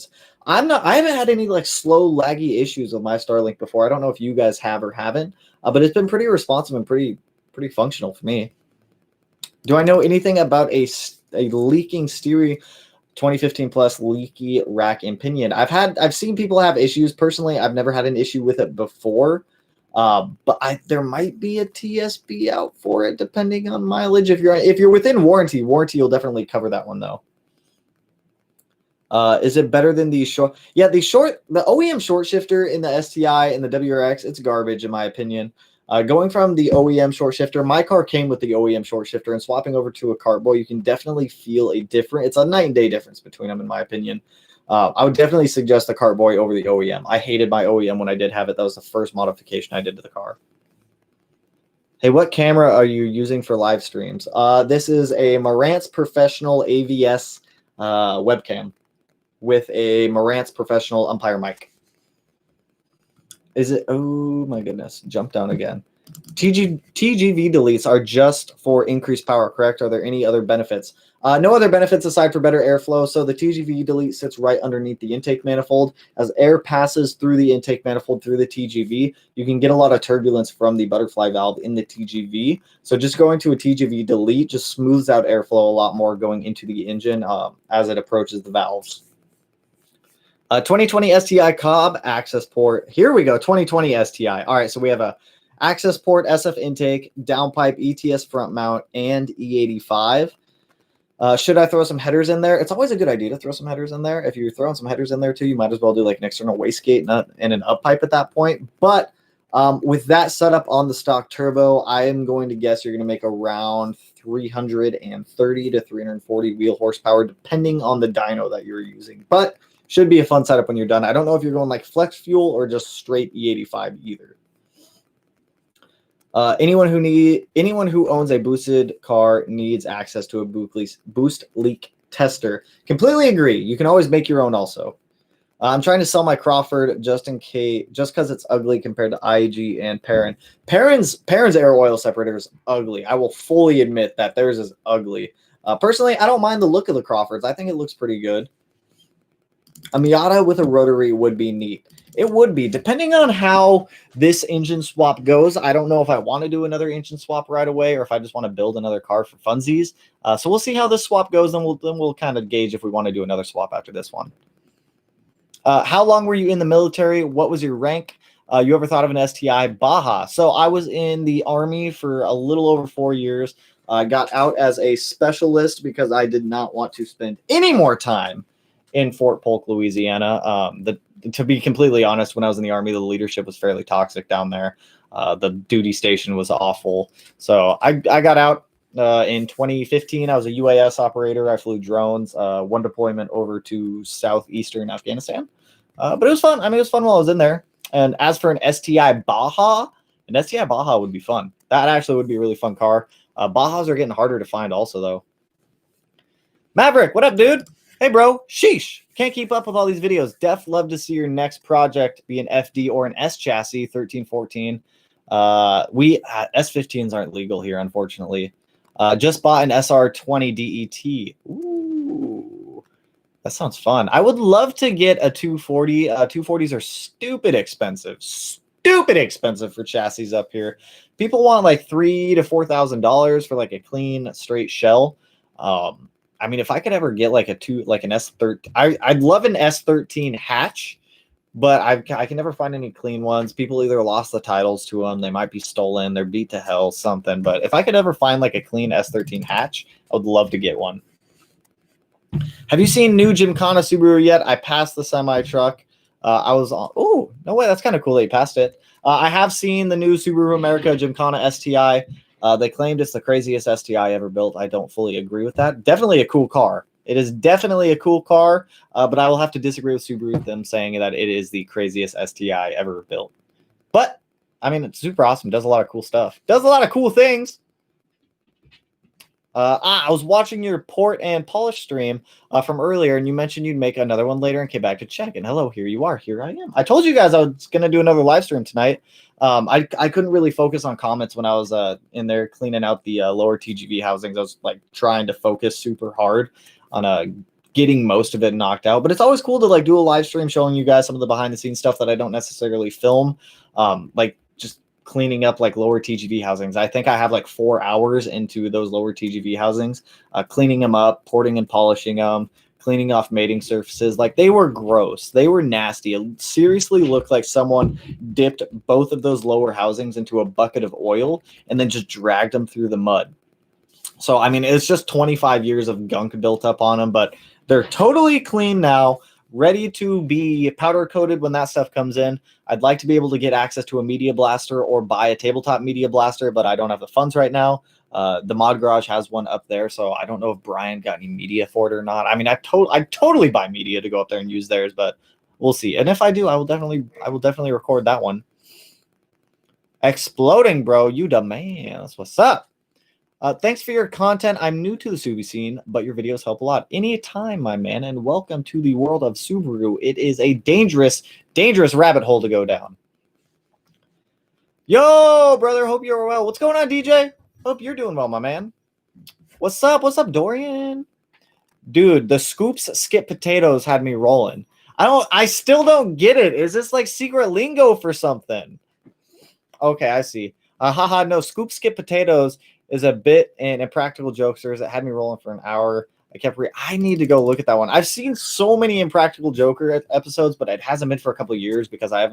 I haven't had any like slow laggy issues with my Starlink before. I don't know if you guys have or haven't, but it's been pretty responsive and pretty functional for me. Do I know anything about a leaking stereo 2015 plus leaky rack and pinion? I've seen people have issues. Personally, I've never had an issue with it before. But there might be a TSB out for it depending on mileage. If you're within warranty will definitely cover that one though. Is it better than the short? Yeah, the OEM short shifter in the STI and the WRX, it's garbage in my opinion. Going from the OEM short shifter, my car came with the OEM short shifter, and swapping over to a Cartboy, you can definitely feel a difference. It's a night and day difference between them, in my opinion. I would definitely suggest the Cartboy over the OEM. I hated my OEM when I did have it. That was the first modification I did to the car. Hey, what camera are you using for live streams? This is a Marantz Professional AVS webcam with a Marantz Professional umpire mic. Is it? Oh my goodness. Jump down again. TGV deletes are just for increased power, correct? Are there any other benefits? No other benefits aside for better airflow. So the TGV delete sits right underneath the intake manifold. As air passes through the intake manifold through the TGV, you can get a lot of turbulence from the butterfly valve in the TGV. So just going to a TGV delete just smooths out airflow a lot more going into the engine as it approaches the valves. 2020 STI Cobb access port. Here we go. 2020 STI. All right, so we have a access port, SF intake, downpipe, ETS front mount, and E85. Should I throw some headers in there? It's always a good idea to throw some headers in there. If you're throwing some headers in there too, you might as well do like an external wastegate and an up pipe at that point. But with that setup on the stock turbo, I am going to guess you're going to make around 330 to 340 wheel horsepower, depending on the dyno that you're using. But should be a fun setup when you're done. I don't know if you're going like flex fuel or just straight E85 either. Anyone who owns a boosted car needs access to a boost leak tester. Completely agree. You can always make your own also. I'm trying to sell my Crawford just because it's ugly compared to IAG and Perrin. Perrin's air oil separator is ugly. I will fully admit that theirs is ugly. Personally, I don't mind the look of the Crawfords. I think it looks pretty good. A Miata with a rotary would be neat. It would be, depending on how this engine swap goes. I don't know if I want to do another engine swap right away or if I just want to build another car for funsies. So we'll see how this swap goes, and we'll kind of gauge if we want to do another swap after this one. How long were you in the military? What was your rank? You ever thought of an STI? Baja. So I was in the Army for a little over 4 years. I got out as a specialist because I did not want to spend any more time in Fort Polk, Louisiana. To be completely honest, when I was in the Army, the leadership was fairly toxic down there. The duty station was awful. So I got out in 2015. I was a UAS operator. I flew drones, one deployment over to southeastern Afghanistan. But it was fun. I mean, it was fun while I was in there. And as for an STI Baja would be fun. That actually would be a really fun car. Bajas are getting harder to find also, though. Maverick, what up, dude? Hey, bro. Sheesh. Can't keep up with all these videos. Def love to see your next project be an FD or an S chassis, 1314. S15s aren't legal here, unfortunately. Just bought an SR20 DET. Ooh, that sounds fun. I would love to get a 240. 240s are stupid expensive. Stupid expensive for chassis up here. People want like $3,000 to $4,000 for like a clean, straight shell. I mean, if I could ever get like an S13, I'd love an S13 hatch, but I can never find any clean ones. People either lost the titles to them, they might be stolen, they're beat to hell, something. But if I could ever find like a clean S13 hatch, I would love to get one. Have you seen new Gymkhana Subaru yet? I passed the semi truck. I was on. Oh, no way. That's kind of cool that you passed it. I have seen the new Subaru America Gymkhana STI. They claimed it's the craziest STI ever built. I don't fully agree with that. Definitely a cool car. It is definitely a cool car, but I will have to disagree with Subaru with them saying that it is the craziest STI ever built. But, I mean, it's super awesome. Does a lot of cool stuff. Does a lot of cool things. I was watching your port and polish stream from earlier, and you mentioned you'd make another one later and came back to check. And hello, here you are. Here I am. I told you guys I was going to do another live stream tonight. I couldn't really focus on comments when I was in there cleaning out the lower TGV housings. I was like trying to focus super hard on getting most of it knocked out. But it's always cool to like do a live stream showing you guys some of the behind the scenes stuff that I don't necessarily film. Like just cleaning up like lower TGV housings. I think I have like 4 hours into those lower TGV housings, cleaning them up, porting and polishing them, cleaning off mating surfaces. Like they were gross. They were nasty. It seriously looked like someone dipped both of those lower housings into a bucket of oil and then just dragged them through the mud. So, I mean, it's just 25 years of gunk built up on them, but they're totally clean now, ready to be powder coated when that stuff comes in. I'd like to be able to get access to a media blaster or buy a tabletop media blaster, but I don't have the funds right now. The Mod Garage has one up there, so I don't know if Brian got any media for it or not. I mean, I'd totally buy media to go up there and use theirs, but we'll see. And if I do, I will definitely record that one. Exploding, bro, you the man. That's what's up. Thanks for your content. I'm new to the Subi scene, but your videos help a lot. Anytime, my man, and welcome to the world of Subaru. It is a dangerous, dangerous rabbit hole to go down. Yo, brother, hope you're well. What's going on, DJ? Hope you're doing well, my man. What's up? What's up, Dorian? Dude, the scoops skip potatoes had me rolling. I still don't get it. Is this like secret lingo for something? Okay, I see. Haha, no, scoop skip potatoes is a bit in Impractical Jokesters that had me rolling for an hour. I need to go look at that one. I've seen so many Impractical Joker episodes, but it hasn't been for a couple of years because I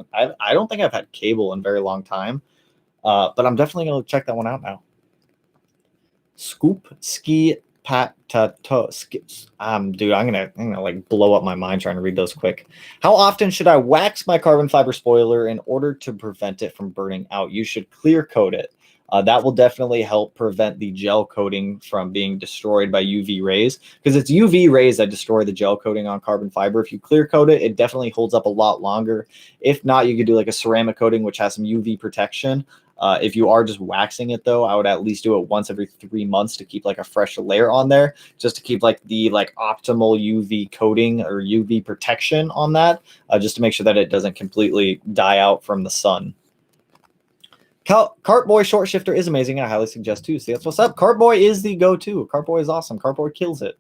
don't think I've had cable in a very long time. But I'm definitely gonna check that one out now. Scoop ski patato skips. Dude, I'm gonna like blow up my mind trying to read those quick. How often should I wax my carbon fiber spoiler in order to prevent it from burning out? You should clear coat it. That will definitely help prevent the gel coating from being destroyed by UV rays, because it's UV rays that destroy the gel coating on carbon fiber. If you clear coat it, it definitely holds up a lot longer. If not, you could do like a ceramic coating, which has some UV protection. If you are just waxing it, though, I would at least do it once every 3 months to keep like a fresh layer on there, just to keep like the optimal UV coating or UV protection on that, just to make sure that it doesn't completely die out from the sun. Cartboy Short Shifter is amazing. I highly suggest too. See, that's what's up. Cartboy is the go-to. Cartboy is awesome. Cartboy kills it.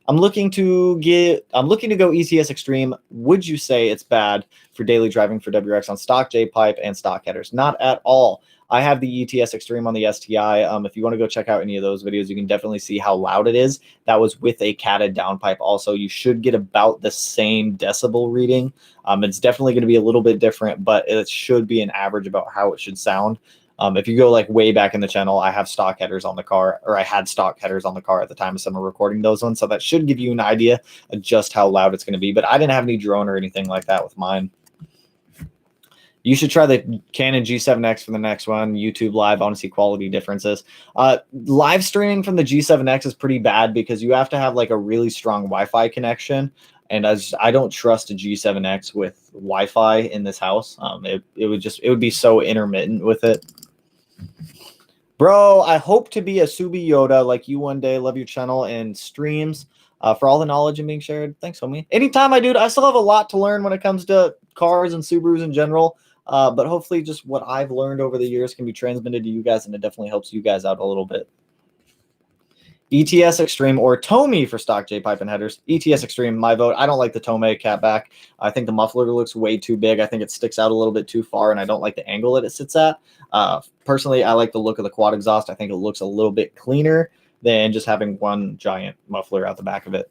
I'm looking to go ETS Extreme. Would you say it's bad for daily driving for WRX on stock J-pipe and stock headers? Not at all. I have the ETS Extreme on the STI. If you want to go check out any of those videos, you can definitely see how loud it is. That was with a catted downpipe. Also, you should get about the same decibel reading. It's definitely going to be a little bit different, but it should be an average about how it should sound. If you go like way back in the channel, I have stock headers on the car, or I had stock headers on the car at the time of summer recording those ones. So that should give you an idea of just how loud it's going to be. But I didn't have any drone or anything like that with mine. You should try the Canon G7X for the next one. YouTube Live. I want to see quality differences. Live streaming from the G7X is pretty bad because you have to have like a really strong Wi-Fi connection. And I don't trust a G7X with Wi-Fi in this house. It would be so intermittent with it. Bro, I hope to be a Subi Yoda like you one day. Love your channel and streams. For all the knowledge and being shared. Thanks, homie. Anytime, I do. I still have a lot to learn when it comes to cars and Subarus in general. But hopefully just what I've learned over the years can be transmitted to you guys, and it definitely helps you guys out a little bit. ETS Extreme or Tomei for stock J-pipe and headers. ETS Extreme, my vote. I don't like the Tomei Catback. I think the muffler looks way too big. I think it sticks out a little bit too far, and I don't like the angle that it sits at. Personally, I like the look of the quad exhaust. I think it looks a little bit cleaner than just having one giant muffler out the back of it.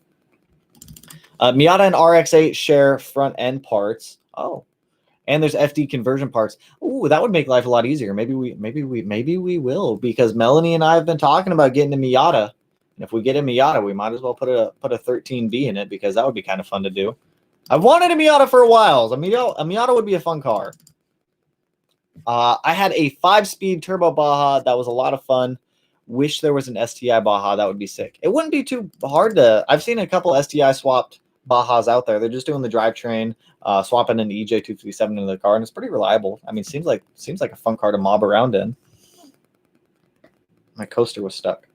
Miata and RX-8 share front end parts. Oh, and there's FD conversion parts. Ooh, that would make life a lot easier. Maybe we will, because Melanie and I have been talking about getting a Miata. And if we get a Miata, we might as well put a 13B in it, because that would be kind of fun to do. I've wanted a Miata for a while. A Miata would be a fun car. I had a 5-speed turbo Baja that was a lot of fun. Wish there was an STI Baja. That would be sick. It wouldn't be too hard to. I've seen a couple STI swapped Bajas out there. They're just doing the drivetrain, swapping an EJ237 into the car, and it's pretty reliable. I mean, seems like a fun car to mob around in. My coaster was stuck.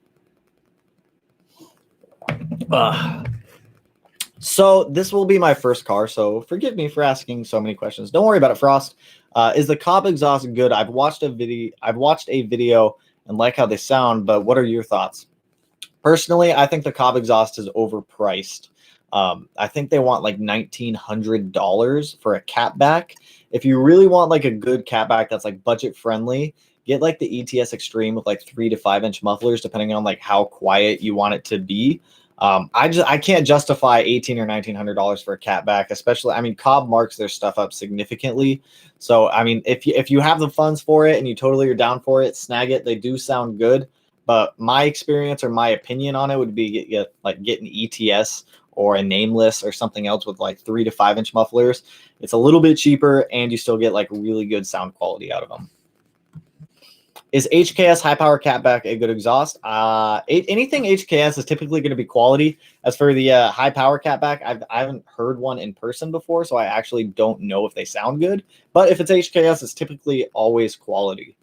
So this will be my first car, so forgive me for asking so many questions. Don't worry about it, Frost. Is the Cobb exhaust good? I've watched a video and like how they sound, but what are your thoughts? Personally, I think the Cobb exhaust is overpriced. I think they want like $1,900 for a catback. If you really want like a good catback that's like budget friendly, get like the ETS Extreme with like 3 to 5 inch mufflers, depending on like how quiet you want it to be. I can't justify $1,800 or $1,900 for a catback, especially. I mean, Cobb marks their stuff up significantly. So I mean, if you have the funds for it and you totally are down for it, snag it. They do sound good, but my experience or my opinion on it would be getting ETS or a nameless or something else with like 3 to 5 inch mufflers. It's a little bit cheaper and you still get like really good sound quality out of them. Is HKS high power catback a good exhaust? Anything HKS is typically going to be quality. As for the high power catback, I haven't heard one in person before, so I actually don't know if they sound good. But if it's HKS, it's typically always quality.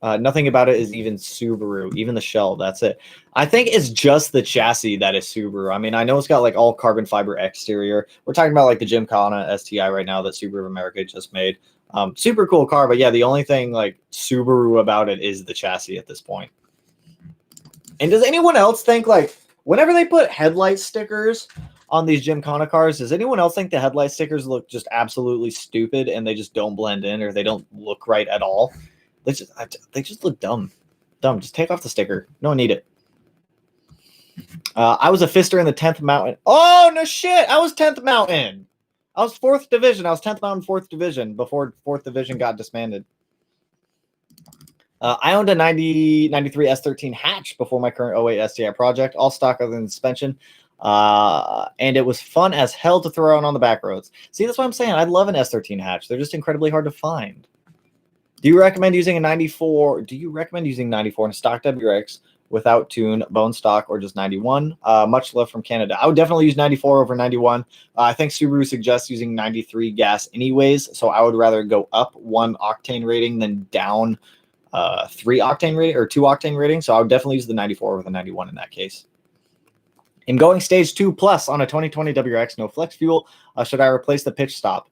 Nothing about it is even Subaru, even the shell. That's it. I think it's just the chassis that is Subaru. I mean, I know it's got like all carbon fiber exterior. We're talking about like the Gymkhana STI right now that Subaru of America just made. Super cool car, but yeah, the only thing like Subaru about it is the chassis at this point. And does anyone else think like whenever they put headlight stickers on these Gymkhana cars, does anyone else think the headlight stickers look just absolutely stupid and they just don't blend in or they don't look right at all? They just look dumb. Dumb. Just take off the sticker. No one need it. I was a fister in the 10th Mountain. Oh, no shit. I was 10th Mountain. I was 4th Division. I was 10th Mountain 4th Division before 4th Division got disbanded. I owned a 93 S13 hatch before my current 08 STI project. All stock other than suspension. And it was fun as hell to throw out on the back roads. See, that's what I'm saying. I love an S13 hatch. They're just incredibly hard to find. Do you recommend using a 94? Do you recommend using 94 in a stock WRX without tune, bone stock, or just 91? Much love from Canada. I would definitely use 94 over 91. I think Subaru suggests using 93 gas anyways, so I would rather go up 1 octane rating than down 3 octane rating or 2 octane rating. So I would definitely use the 94 over the 91 in that case. I'm going stage 2 plus on a 2020 WRX, no flex fuel. Should I replace the pitch stop?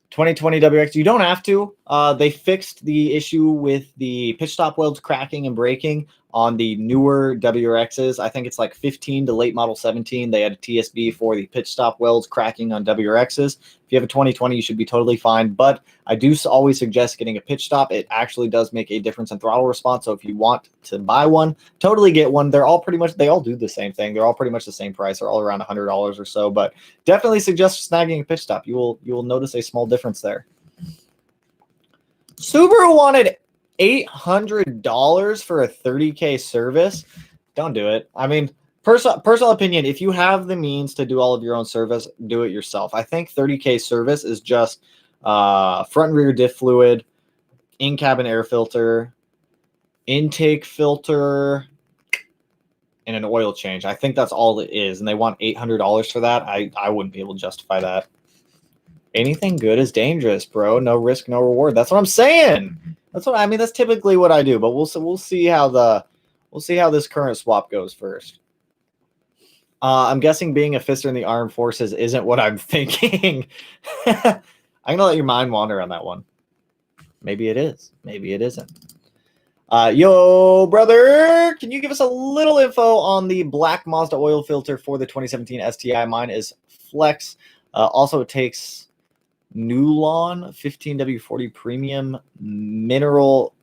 2020 WRX, you don't have to. They fixed the issue with the pitch stop welds cracking and breaking on the newer WRXs. I think it's like 15 to late model 17. They had a TSB for the pitch stop welds cracking on WRXs. If you have a 2020, you should be totally fine. But I do always suggest getting a pitch stop. It actually does make a difference in throttle response. So if you want to buy one, totally get one. They're all pretty much, they all do the same thing. They're all pretty much the same price. They're all around $100 or so. But definitely suggest snagging a pitch stop. You will notice a small difference there. Subaru wanted $800 for a 30K service. Don't do it. I mean, personal opinion, if you have the means to do all of your own service, do it yourself. I think 30K service is just front and rear diff fluid, in-cabin air filter, intake filter, and an oil change. I think that's all it is, and they want $800 for that. I wouldn't be able to justify that. Anything good is dangerous, bro. No risk, no reward. That's what I'm saying. That's what I mean. That's typically what I do, but we'll see how this current swap goes first. I'm guessing being a fister in the armed forces isn't what I'm thinking. I'm gonna let your mind wander on that one. Maybe it is. Maybe it isn't. Yo, brother, can you give us a little info on the black Mazda oil filter for the 2017 STI? Mine is Flex. Also, it takes Nulon 15W40 premium mineral.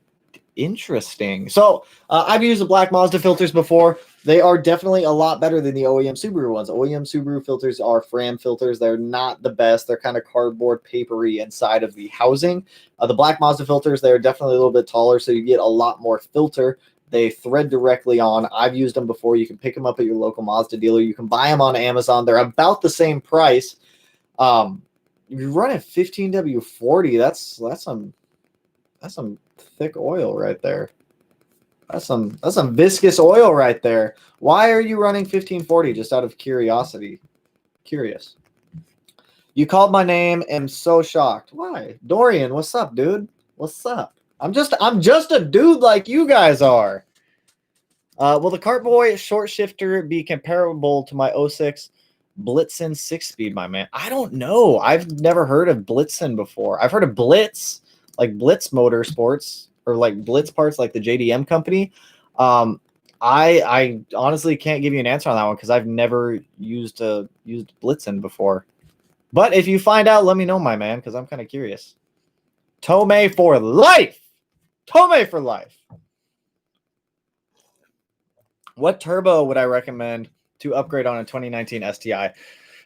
Interesting. So I've used the black Mazda filters before. They are definitely a lot better than the OEM Subaru ones. OEM Subaru filters are Fram filters. They're not the best. They're kind of cardboard papery inside of the housing. The black Mazda filters, they're definitely a little bit taller, so you get a lot more filter. They thread directly on. I've used them before. You can pick them up at your local Mazda dealer. You can buy them on Amazon. They're about the same price. If you run a 15W40, that's some thick oil right there. That's some viscous oil right there. Why are you running 1540? Just out of curiosity. Curious. You called my name. Am so shocked. Why? Dorian, what's up, dude? What's up? I'm just a dude like you guys are. Will the Cartboy short shifter be comparable to my 06 Blitzen 6-speed, my man? I don't know. I've never heard of Blitzen before. I've heard of Blitz, like Blitz Motorsports, or like Blitz parts, like the JDM company. I honestly can't give you an answer on that one because I've never used Blitzen before. But if you find out, let me know, my man, because I'm kind of curious. Tomei for life. Tomei for life. What turbo would I recommend to upgrade on a 2019 STI?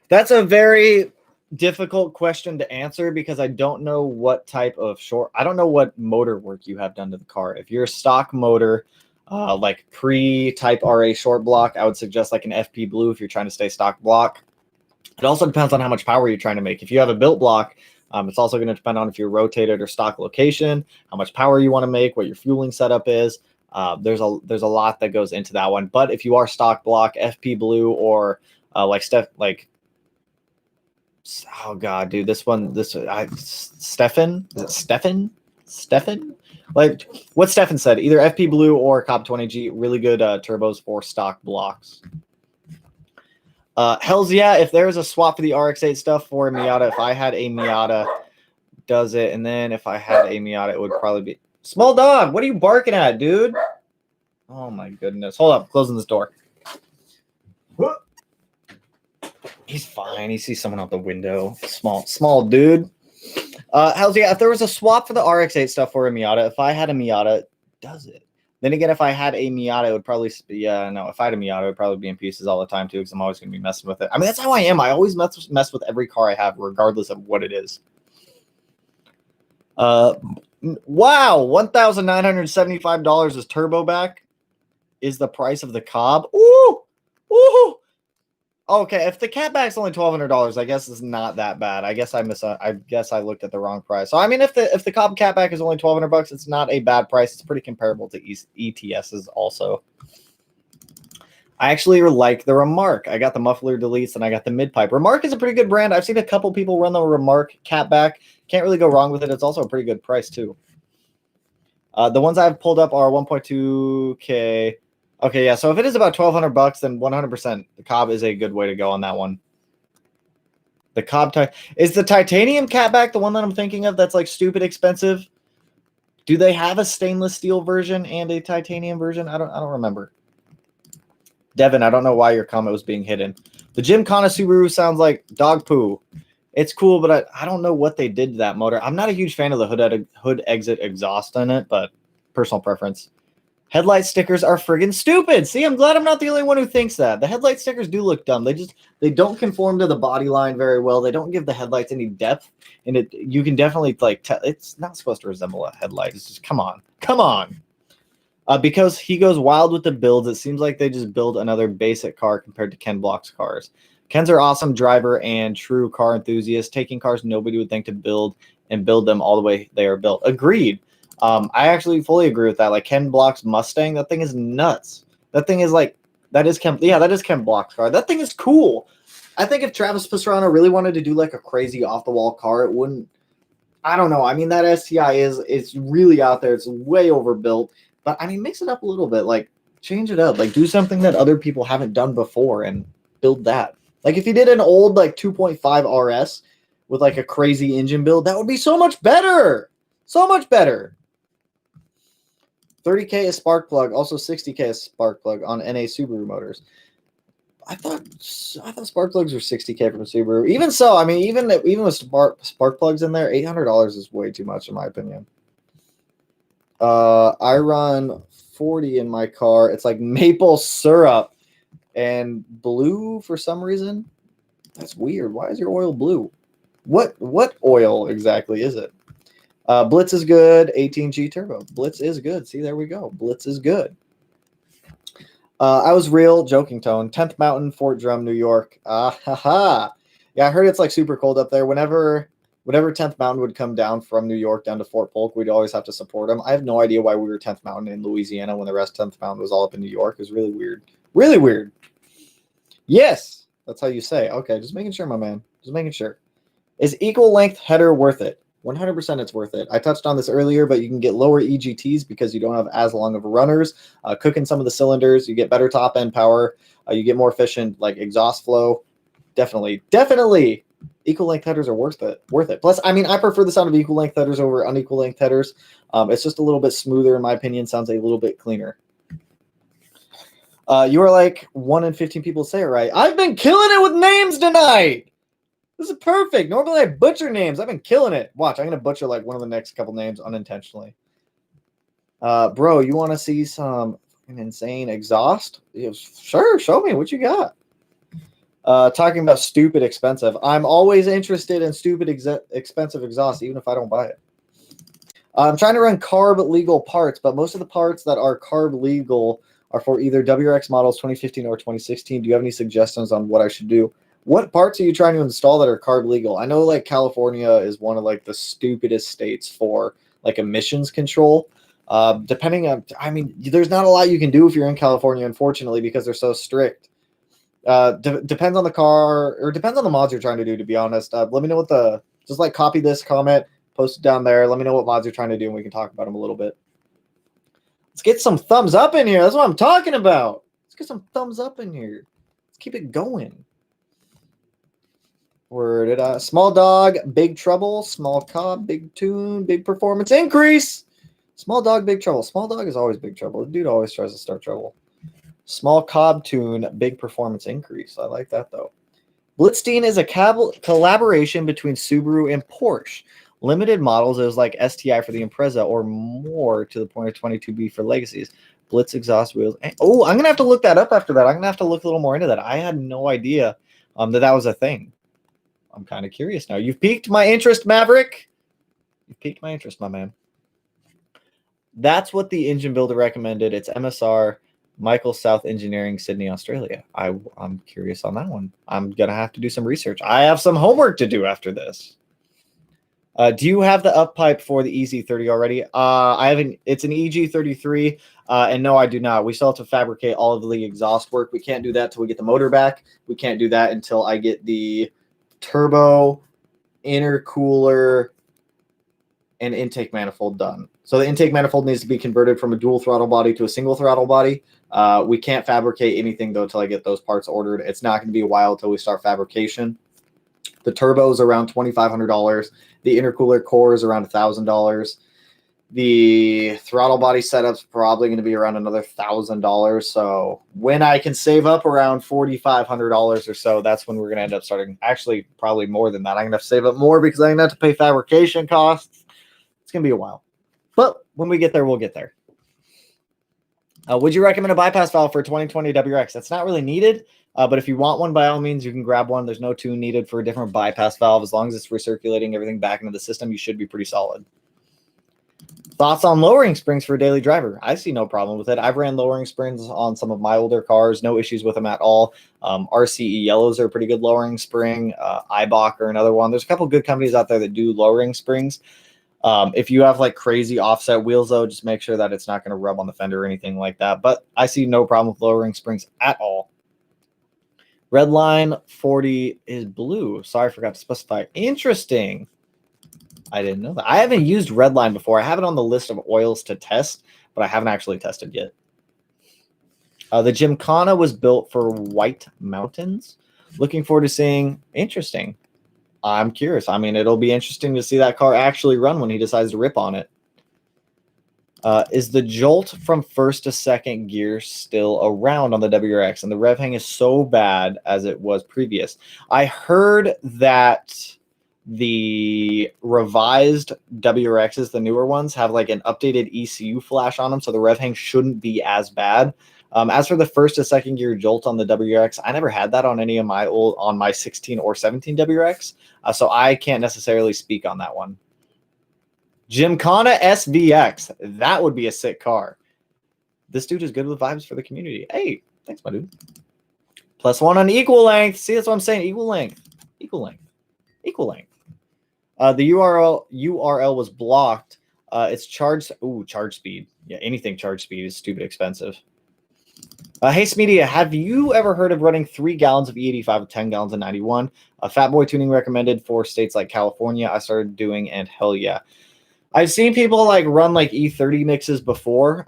That's a very difficult question to answer because I don't know what type of I don't know what motor work you have done to the car. If you're a stock motor, like pre-type RA short block, I would suggest like an FP Blue if you're trying to stay stock block. It also depends on how much power you're trying to make. If you have a built block, it's also going to depend on if you're rotated or stock location, how much power you want to make, what your fueling setup is. There's a lot that goes into that one. But if you are stock block, FP Blue, or oh god, dude, Stefan? Is it Stefan? Like what Stefan said, either FP Blue or Cop 20G, really good turbos for stock blocks. Hells yeah, if there is a swap for the RX-8 stuff for a Miata, if I had a Miata, does it, and then if I had a Miata, it would probably be small dog. What are you barking at, dude? Oh my goodness. Hold up, closing this door. He's fine. He sees someone out the window. Small dude. Hells yeah, if there was a swap for the RX-8 stuff for a Miata, if I had a Miata, does it? Then again, if I had a Miata, it would probably be, if I had a Miata, it would probably be in pieces all the time too, because I'm always going to be messing with it. I mean, that's how I am. I always mess with every car I have, regardless of what it is. Wow, $1,975 is turbo back. Is the price of the Cobb? Ooh. Okay, if the Catback's only $1,200, I guess it's not that bad. I guess I looked at the wrong price. So I mean, if the Cobb Catback is only $1,200, it's not a bad price. It's pretty comparable to ETSs also. I actually like the Remark. I got the muffler deletes and I got the mid pipe. Remark is a pretty good brand. I've seen a couple people run the Remark Catback. Can't really go wrong with it. It's also a pretty good price too. The ones I've pulled up are 1.2K. Okay, yeah. So if it is about $1,200, then 100% the Cobb is a good way to go on that one. The Cobb is the titanium Catback the one that I'm thinking of that's like stupid expensive? Do they have a stainless steel version and a titanium version? I don't remember. Devin, I don't know why your comment was being hidden. The Gymkhana Subaru sounds like dog poo. It's cool, but I don't know what they did to that motor. I'm not a huge fan of the hood exit exhaust on it, but personal preference. Headlight stickers are friggin' stupid. See, I'm glad I'm not the only one who thinks that. The headlight stickers do look dumb. They don't conform to the body line very well. They don't give the headlights any depth, and you can definitely it's not supposed to resemble a headlight. It's just come on. Because he goes wild with the builds, it seems like they just build another basic car compared to Ken Block's cars. Ken's are awesome driver and true car enthusiast, taking cars nobody would think to build and build them all the way they are built. Agreed. I actually fully agree with that. Like Ken Block's Mustang, that thing is nuts. That thing is like, that is Ken Block's car. That thing is cool. I think if Travis Pastrana really wanted to do like a crazy off the wall car, it wouldn't, I don't know. I mean, that STI it's really out there. It's way overbuilt, but I mean, mix it up a little bit, like change it up, like do something that other people haven't done before and build that. Like if you did an old like 2.5 RS with like a crazy engine build, that would be so much better. So much better. 30K is spark plug, also 60K is spark plug on NA Subaru motors. I thought spark plugs were 60K from Subaru. Even so, I mean, even with spark plugs in there, $800 is way too much in my opinion. I run 40 in my car. It's like maple syrup and blue for some reason. That's weird. Why is your oil blue? What oil exactly is it? Blitz is good. 18G turbo. Blitz is good. See, there we go. Blitz is good. I was real, joking tone. 10th Mountain, Fort Drum, New York. Ah, ha, ha. Yeah, I heard it's like super cold up there. Whenever 10th Mountain would come down from New York down to Fort Polk, we'd always have to support them. I have no idea why we were 10th Mountain in Louisiana when the rest of 10th Mountain was all up in New York. It was really weird. Really weird. Yes, that's how you say. Okay, just making sure, my man. Just making sure. Is equal length header worth it? 100% it's worth it. I touched on this earlier, but you can get lower EGTs because you don't have as long of runners. Cooking some of the cylinders, you get better top end power. You get more efficient like exhaust flow. Definitely. Equal length headers are worth it. Plus, I mean, I prefer the sound of equal length headers over unequal length headers. It's just a little bit smoother, in my opinion. Sounds a little bit cleaner. You are like 1 in 15 people say it right. I've been killing it with names tonight. This is perfect. Normally I butcher names. I've been killing it. Watch, I'm going to butcher like one of the next couple names unintentionally. Bro, you want to see some insane exhaust? Yeah, sure, show me what you got. Talking about stupid expensive. I'm always interested in stupid expensive exhaust, even if I don't buy it. I'm trying to run carb legal parts, but most of the parts that are carb legal are for either WRX models 2015 or 2016. Do you have any suggestions on what I should do? What parts are you trying to install that are carb legal? I know like California is one of like the stupidest states for like emissions control. Depending on, I mean, there's not a lot you can do if you're in California, unfortunately, because they're so strict. Depends on the car or depends on the mods you're trying to do, to be honest. Let me know what just like copy this comment, post it down there. Let me know what mods you're trying to do and we can talk about them a little bit. Let's get some thumbs up in here. That's what I'm talking about. Let's get some thumbs up in here. Let's keep it going. Where did I? Small dog, big trouble. Small cob, big tune, big performance increase. Small dog, big trouble. Small dog is always big trouble. The dude always tries to start trouble. Small cob tune, big performance increase. I like that though. Blitzstein is a collaboration between Subaru and Porsche. Limited models is like STI for the Impreza or more to the point of 22B for Legacies. Blitz exhaust wheels. Oh, I'm going to have to look that up after that. I'm going to have to look a little more into that. I had no idea that was a thing. I'm kind of curious now. You've piqued my interest, Maverick. You've piqued my interest, my man. That's what the engine builder recommended. It's MSR, Michael South Engineering, Sydney, Australia. I'm curious on that one. I'm going to have to do some research. I have some homework to do after this. Do you have the up pipe for the EZ30 already? I haven't. It's an EG33, and no, I do not. We still have to fabricate all of the exhaust work. We can't do that till we get the motor back. We can't do that until I get the turbo, intercooler, and intake manifold done. So the intake manifold needs to be converted from a dual throttle body to a single throttle body. We can't fabricate anything though till I get those parts ordered. It's not going to be a while till we start fabrication. The turbo is around $2,500. The intercooler core is around $1,000. The throttle body setup's probably going to be around another $1,000. So when I can save up around $4,500 or so, that's when we're going to end up starting. Actually, probably more than that. I'm going to have to save up more because I'm going to have to pay fabrication costs. It's going to be a while. But when we get there, we'll get there. Would you recommend a bypass valve for 2020 WRX? That's not really needed, but if you want one, by all means, you can grab one. There's no tune needed for a different bypass valve. As long as it's recirculating everything back into the system, you should be pretty solid. Thoughts on lowering springs for a daily driver? I see no problem with it. I've ran lowering springs on some of my older cars. No issues with them at all. RCE Yellows are a pretty good lowering spring. Eibach are another one. There's a couple good companies out there that do lowering springs. If you have like crazy offset wheels, though, just make sure that it's not going to rub on the fender or anything like that. But I see no problem with lowering springs at all. Redline 40 is blue. Sorry, I forgot to specify. Interesting. I didn't know that. I haven't used Redline before. I have it on the list of oils to test, but I haven't actually tested yet. The Gymkhana was built for White Mountains. Looking forward to seeing. Interesting. I'm curious. I mean, it'll be interesting to see that car actually run when he decides to rip on it. Is the jolt from first to second gear still around on the WRX? And the rev hang is so bad as it was previous. I heard that the revised WRXs, the newer ones, have like an updated ECU flash on them, so the rev hang shouldn't be as bad. As for the first to second gear jolt on the WRX, I never had that on any of my on my 16 or 17 WRX, so I can't necessarily speak on that one. Gymkhana SVX, that would be a sick car. This dude is good with vibes for the community. Hey, thanks, my dude. +1 on equal length. See, that's what I'm saying. Equal length. Equal length. Equal length. The URL was blocked. It's charge. Ooh, charge speed. Yeah, anything charge speed is stupid expensive. Hey, Smeedia, have you ever heard of running 3 gallons of E85 with 10 gallons of 91? Fat boy tuning recommended for states like California. I started doing, and hell yeah. I've seen people like run like E30 mixes before.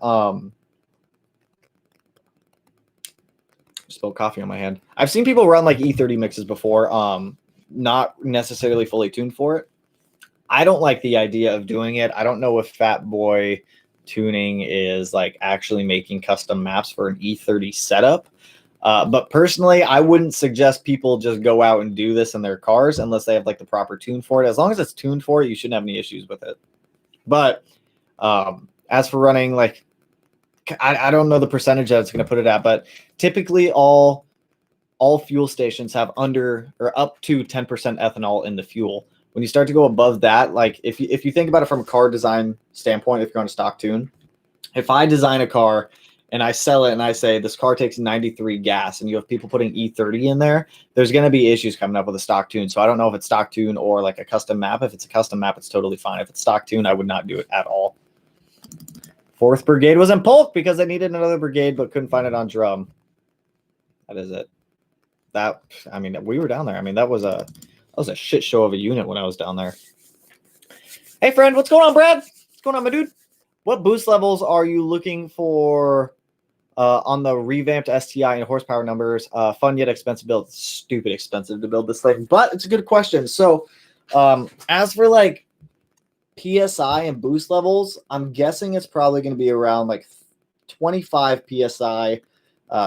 Spilled coffee on my hand. I've seen people run like E30 mixes before, not necessarily fully tuned for it. I don't like the idea of doing it. I don't know if Fat Boy tuning is like actually making custom maps for an E30 setup. But personally, I wouldn't suggest people just go out and do this in their cars unless they have like the proper tune for it. As long as it's tuned for it, you shouldn't have any issues with it. But as for running, like, I don't know the percentage that it's going to put it at, but typically all fuel stations have under or up to 10% ethanol in the fuel. When you start to go above that, like if you think about it from a car design standpoint, if you're on a stock tune, if I design a car and I sell it and I say this car takes 93 gas and you have people putting E30 in there, there's going to be issues coming up with a stock tune. So I don't know if it's stock tune or like a custom map. If it's a custom map, it's totally fine. If it's stock tune, I would not do it at all. 4th Brigade was in Polk because they needed another brigade but couldn't find it on drum. That is it. That, I mean, we were down there. I mean, that was a shit show of a unit when I was down there. Hey, friend, what's going on, Brad? What's going on, my dude? What boost levels are you looking for on the revamped STI and horsepower numbers? Fun yet expensive build. Stupid expensive to build this thing, but it's a good question. So as for like PSI and boost levels, I'm guessing it's probably going to be around like 25 PSI,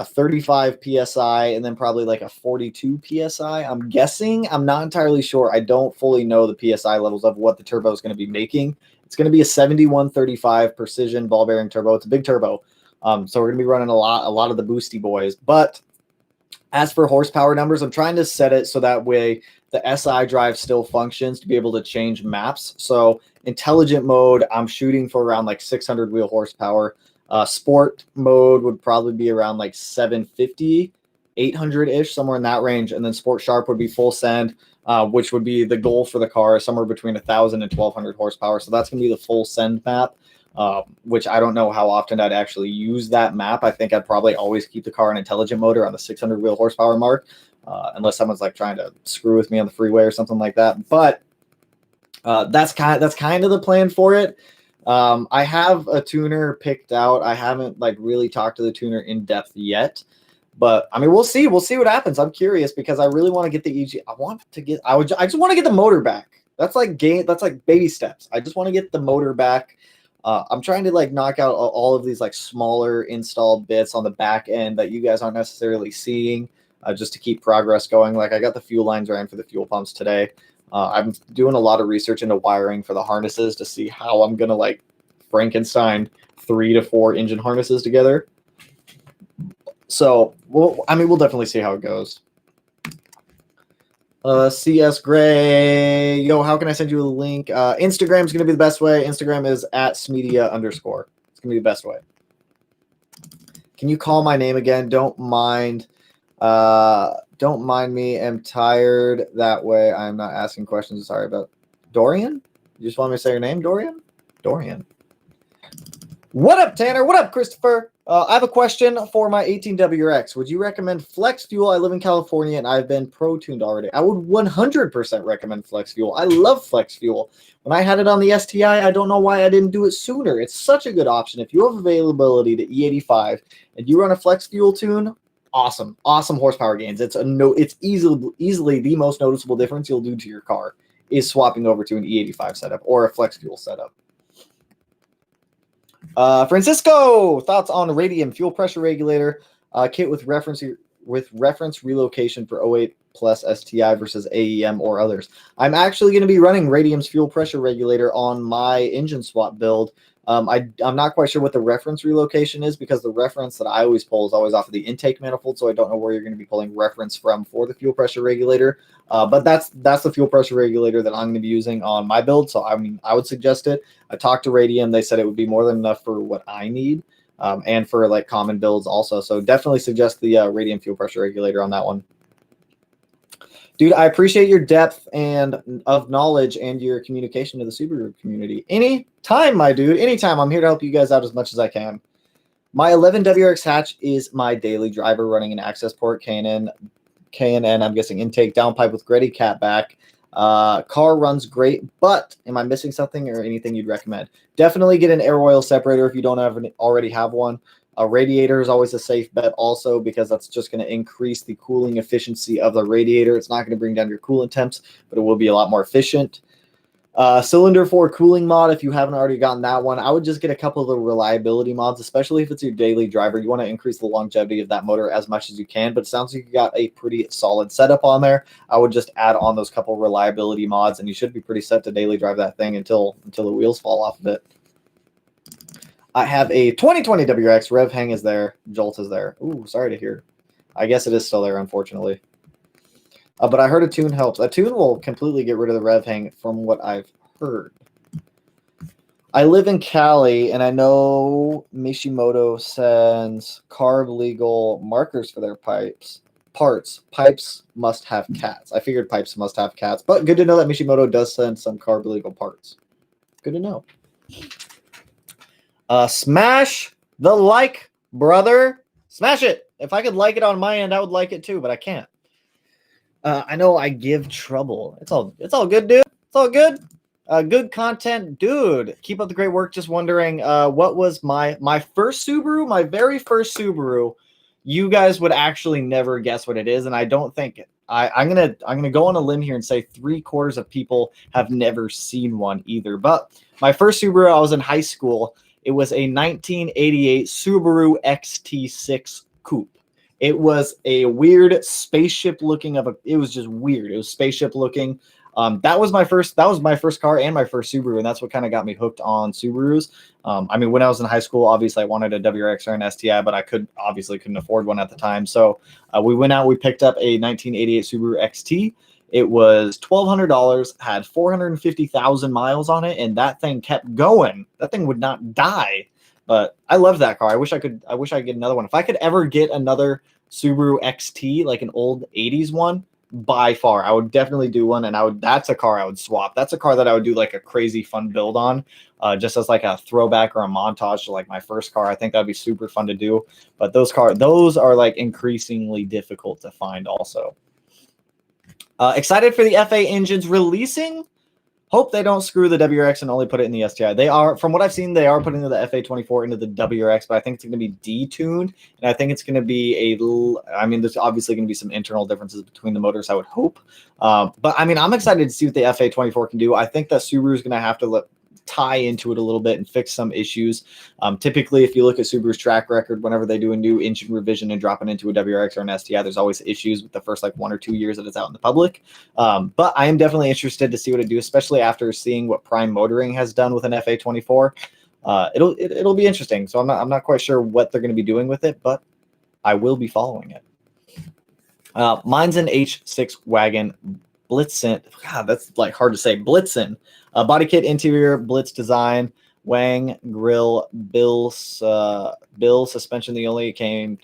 35 PSI, and then probably like a 42 PSI. I'm guessing. I'm not entirely sure. I don't fully know the PSI levels of what the turbo is going to be making. It's going to be a 7135 precision ball bearing turbo. It's a big turbo. So we're going to be running a lot of the boosty boys. But as for horsepower numbers, I'm trying to set it so that way the SI drive still functions to be able to change maps. So intelligent mode, I'm shooting for around like 600 wheel horsepower. Sport mode would probably be around like 750, 800-ish, somewhere in that range. And then Sport Sharp would be full send, which would be the goal for the car, somewhere between 1,000 and 1,200 horsepower. So that's going to be the full send map, which I don't know how often I'd actually use that map. I think I'd probably always keep the car in intelligent mode around the 600 wheel horsepower mark, unless someone's like trying to screw with me on the freeway or something like that. But that's kind of the plan for it. I have a tuner picked out. I haven't like really talked to the tuner in depth yet, but I mean, we'll see what happens. I'm curious because I really want to get the EG. I just want to get the motor back. That's like baby steps. I just want to get the motor back. I'm trying to like knock out all of these like smaller installed bits on the back end that you guys aren't necessarily seeing, just to keep progress going. Like I got the fuel lines ran for the fuel pumps today. I'm doing a lot of research into wiring for the harnesses to see how I'm going to like Frankenstein 3 to 4 engine harnesses together. So, we'll definitely see how it goes. CS Gray, yo, how can I send you a link? Instagram is going to be the best way. Instagram is @Smeedia_. It's going to be the best way. Can you call my name again? Don't mind me. I'm tired. That way I'm not asking questions. Sorry about Dorian. You just want me to say your name, Dorian? Dorian. What up, Tanner? What up, Christopher? I have a question for my 18WRX. Would you recommend flex fuel? I live in California and I've been pro-tuned already. I would 100% recommend flex fuel. I love flex fuel. When I had it on the STI, I don't know why I didn't do it sooner. It's such a good option. If you have availability to E85 and you run a flex fuel tune, awesome horsepower gains. It's easily the most noticeable difference you'll do to your car is swapping over to an E85 setup or a flex fuel setup. Francisco, thoughts on radium fuel pressure regulator kit with reference relocation for 08 plus STI versus AEM or others. I'm actually going to be running Radium's fuel pressure regulator on my engine swap build. I'm not quite sure what the reference relocation is because the reference that I always pull is always off of the intake manifold, so I don't know where you're going to be pulling reference from for the fuel pressure regulator. But that's the fuel pressure regulator that I'm going to be using on my build, so I mean, I would suggest it. I talked to Radium. They said it would be more than enough for what I need and for like common builds also. So definitely suggest the Radium fuel pressure regulator on that one. Dude, I appreciate your depth and of knowledge and your communication to the Subaru community. Anytime, my dude. Anytime. I'm here to help you guys out as much as I can. My 11 WRX hatch is my daily driver running an access port, K&N, I'm guessing intake, downpipe with Gretty Catback. Car runs great, but am I missing something or anything you'd recommend? Definitely get an air oil separator if you don't already have one. A radiator is always a safe bet also because that's just going to increase the cooling efficiency of the radiator. It's not going to bring down your coolant temps, but it will be a lot more efficient. Cylinder 4 cooling mod, if you haven't already gotten that one, I would just get a couple of the reliability mods, especially if it's your daily driver. You want to increase the longevity of that motor as much as you can, but it sounds like you got a pretty solid setup on there. I would just add on those couple reliability mods, and you should be pretty set to daily drive that thing until the wheels fall off of it. I have a 2020 WRX. Rev hang is there. Jolt is there. Ooh, sorry to hear. I guess it is still there, unfortunately. But I heard a tune helps. A tune will completely get rid of the rev hang from what I've heard. I live in Cali, and I know Mishimoto sends carb legal markers for their parts. Pipes must have cats. I figured pipes must have cats, but good to know that Mishimoto does send some carb legal parts. Good to know. Smash the like, brother. Smash it. If I could like it on my end, I would like it too, but I can't. I know I give trouble. It's all good, dude. It's all good. Good content, dude. Keep up the great work. Just wondering, what was my first Subaru? My very first Subaru. You guys would actually never guess what it is, and I don't think I'm gonna go on a limb here and say 3/4 of people have never seen one either. But my first Subaru, I was in high school. It was a 1988 Subaru XT6 Coupe. It was a weird spaceship looking it was just weird. It was spaceship looking. That was my first car and my first Subaru, and that's what kind of got me hooked on Subarus. I mean, when I was in high school, obviously I wanted a WRX or an STI, but I obviously couldn't afford one at the time. So we went out, we picked up a 1988 Subaru XT. It was $1,200, had 450,000 miles on it, and that thing kept going. That thing would not die. But I love that car. I wish I could get another one. If I could ever get another Subaru XT, like an old 80s one, by far, I would definitely do one. And that's a car I would swap. That's a car that I would do like a crazy fun build on, just as like a throwback or a montage to like my first car. I think that'd be super fun to do. But those are like increasingly difficult to find also. Excited for the FA engines releasing. Hope they don't screw the WRX and only put it in the STI. They are, from what I've seen, they are putting the FA24 into the WRX, but I think it's going to be detuned, and I think it's going to be there's obviously going to be some internal differences between the motors, I would hope. But I mean, I'm excited to see what the FA24 can do. I think that Subaru is going to have to tie into it a little bit and fix some issues. Typically, if you look at Subaru's track record, whenever they do a new engine revision and drop it into a WRX or an STI, there's always issues with the first like 1 or 2 years that it's out in the public. But I am definitely interested to see what it do, especially after seeing what Prime Motoring has done with an FA24. It'll be interesting. So I'm not quite sure what they're going to be doing with it, but I will be following it. Mine's an H6 wagon Blitzen. God, that's like hard to say. Blitzen. Body kit, interior, Blitz design, Wang, grill, Bill suspension. The only came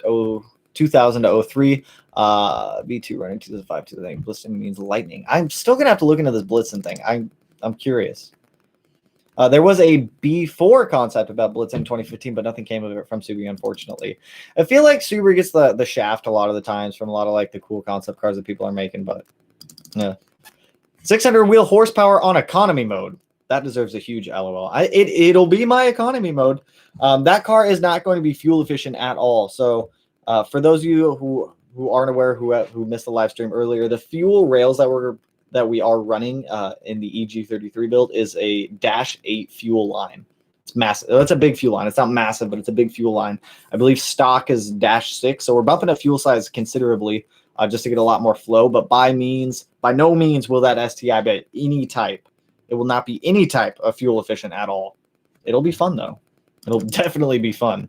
2000 to 03. V2 running 2005 to the thing. Blitzen means lightning. I'm still gonna have to look into this Blitzen thing. I'm curious. There was a B4 concept about Blitzen in 2015, but nothing came of it from Subaru, unfortunately. I feel like Subaru gets the shaft a lot of the times from a lot of like the cool concept cars that people are making, but yeah. 600 wheel horsepower on economy mode. That deserves a huge LOL. It'll be my economy mode. That car is not going to be fuel efficient at all. So for those of you who aren't aware, who missed the live stream earlier, the fuel rails that we are running in the EG33 build is a -8 fuel line. It's massive. It's a big fuel line. It's not massive, but it's a big fuel line. I believe stock is -6, so we're bumping up fuel size considerably. just to get a lot more flow. But by no means will that STI be any type. It will not be any type of fuel efficient at all. It'll be fun though. It'll definitely be fun.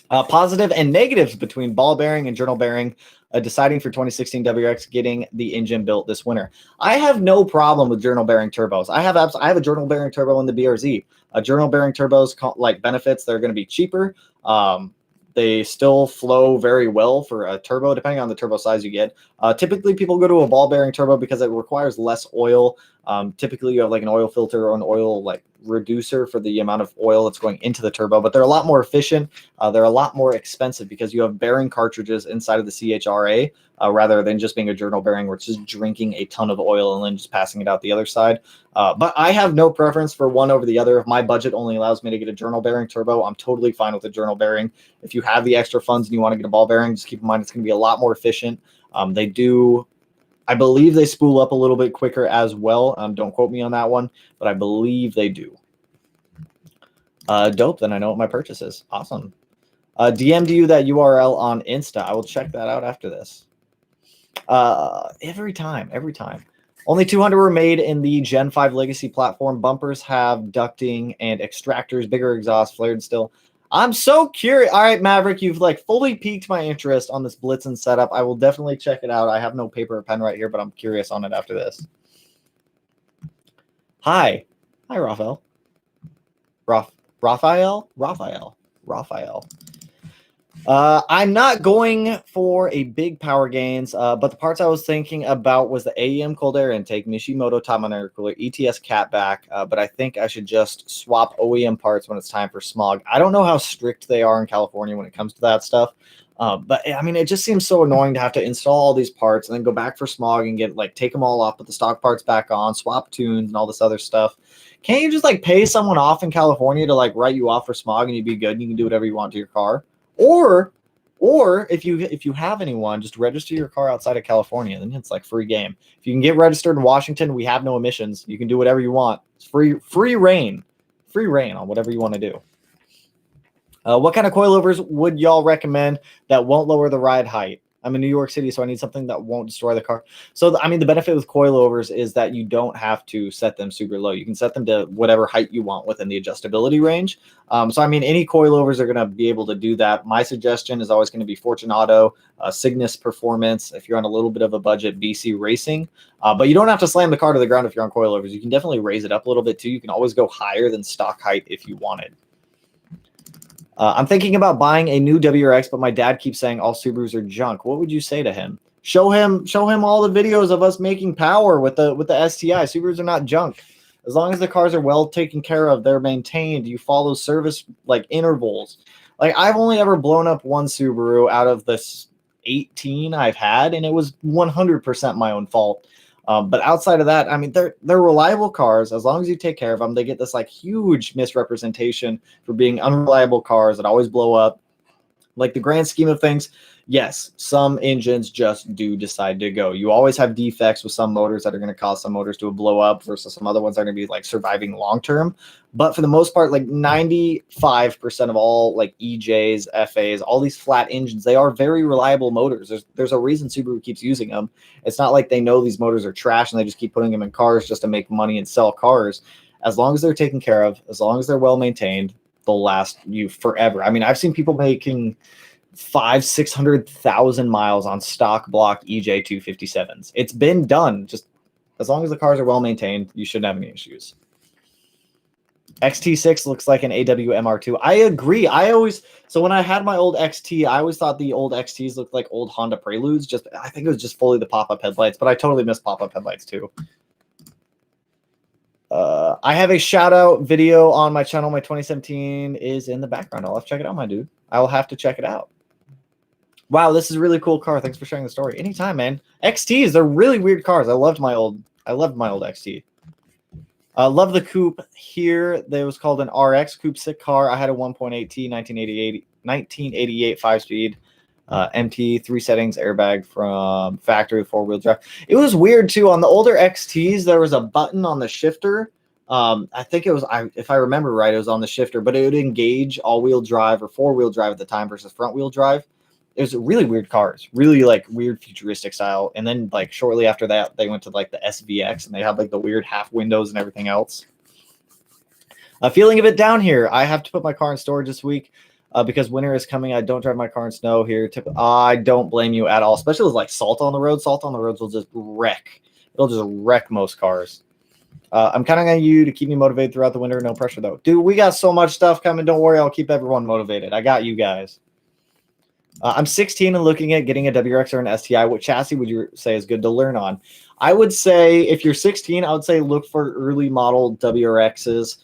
Positive and negatives between ball bearing and journal bearing, deciding for 2016 WRX getting the engine built this winter. I have no problem with journal bearing turbos. I have a journal bearing turbo in the BRZ. Journal bearing turbos like benefits, they're going to be cheaper. They still flow very well for a turbo, depending on the turbo size you get. Typically, people go to a ball bearing turbo because it requires less oil. Typically, you have like an oil filter or an oil like reducer for the amount of oil that's going into the turbo, but they're a lot more efficient. They're a lot more expensive because you have bearing cartridges inside of the CHRA rather than just being a journal bearing where it's just drinking a ton of oil and then just passing it out the other side. But I have no preference for one over the other. If my budget only allows me to get a journal bearing turbo, I'm totally fine with a journal bearing. If you have the extra funds and you want to get a ball bearing, just keep in mind it's going to be a lot more efficient. I believe they spool up a little bit quicker as well. Don't quote me on that one, but I believe they do. Dope, then I know what my purchase is. Awesome. DM'd you that URL on Insta. I will check that out after this. Every time. Only 200 were made in the Gen 5 Legacy platform. Bumpers have ducting and extractors, bigger exhaust, flared still. I'm so curious. All right, Maverick, you've like fully piqued my interest on this Blitzen setup. I will definitely check it out. I have no paper or pen right here, but I'm curious on it after this. Hi, Raphael. Raphael. I'm not going for a big power gains, but the parts I was thinking about was the AEM cold air intake, Mishimoto top mount air cooler, ETS catback, but I think I should just swap OEM parts when it's time for smog. I don't know how strict they are in California when it comes to that stuff, but I mean, it just seems so annoying to have to install all these parts and then go back for smog and take them all off, put the stock parts back on, swap tunes and all this other stuff. Can't you just like pay someone off in California to like write you off for smog and you'd be good and you can do whatever you want to your car? Or if you have anyone, just register your car outside of California. Then it's like free game. If you can get registered in Washington, we have no emissions. You can do whatever you want. It's free reign on whatever you want to do. What kind of coilovers would y'all recommend that won't lower the ride height? I'm in New York City, so I need something that won't destroy the car. So, I mean, the benefit with coilovers is that you don't have to set them super low. You can set them to whatever height you want within the adjustability range. So, I mean, any coilovers are going to be able to do that. My suggestion is always going to be Fortunato, Cygnus Performance. If you're on a little bit of a budget, BC Racing. But you don't have to slam the car to the ground if you're on coilovers. You can definitely raise it up a little bit, too. You can always go higher than stock height if you wanted. I'm thinking about buying a new WRX, but my dad keeps saying all Subarus are junk. What would you say to him? Show him all the videos of us making power with the STI. Subarus are not junk. As long as the cars are well taken care of, they're maintained, you follow service like intervals. Like I've only ever blown up one Subaru out of this 18 I've had, and it was 100% my own fault. But outside of that, I mean, they're reliable cars. As long as you take care of them, they get this like huge misrepresentation for being unreliable cars that always blow up. Like the grand scheme of things, yes, some engines just do decide to go. You always have defects with some motors that are going to cause some motors to blow up versus some other ones that are going to be like surviving long term. But for the most part, like 95% of all like EJs, FAs, all these flat engines, they are very reliable motors. There's a reason Subaru keeps using them. It's not like they know these motors are trash and they just keep putting them in cars just to make money and sell cars. As long as they're taken care of, as long as they're well maintained, they'll last you forever. I mean, I've seen people making 500,000-600,000 miles on stock block EJ 257s. It's been done. Just as long as the cars are well maintained, you shouldn't have any issues. XT6 looks like an AWMR2. I agree. So when I had my old XT, I always thought the old XTs looked like old Honda Preludes. I think it was just fully the pop-up headlights, but I totally miss pop-up headlights too. I have a shout out video on my channel. My 2017 is in the background. I'll have to check it out, my dude. I will have to check it out. Wow, this is a really cool car. Thanks for sharing the story. Anytime, man. XTs, they're really weird cars. I loved my old XT. Love the coupe here. That was called an RX coupe sick car. I had a 1.8T 1988 5-speed MT, 3 settings, airbag from factory, 4-wheel drive. It was weird too. On the older XTs, there was a button on the shifter. I think it was, if I remember right, it was on the shifter, but it would engage all-wheel drive or 4-wheel drive at the time versus front-wheel drive. it was really weird cars, really like weird futuristic style. And then like shortly after that, they went to like the SVX and they had like the weird half windows and everything else. Feeling a bit down here. I have to put my car in storage this week because winter is coming. I don't drive my car in snow here. I don't blame you at all, especially with like salt on the road. Salt on the roads will just wreck. It'll just wreck most cars. I'm counting on you to keep me motivated throughout the winter. No pressure, though. Dude, we got so much stuff coming. Don't worry. I'll keep everyone motivated. I got you guys. I'm 16 and looking at getting a WRX or an STI. What chassis would you say is good to learn on? I would say if you're 16, I would say look for early model WRXs,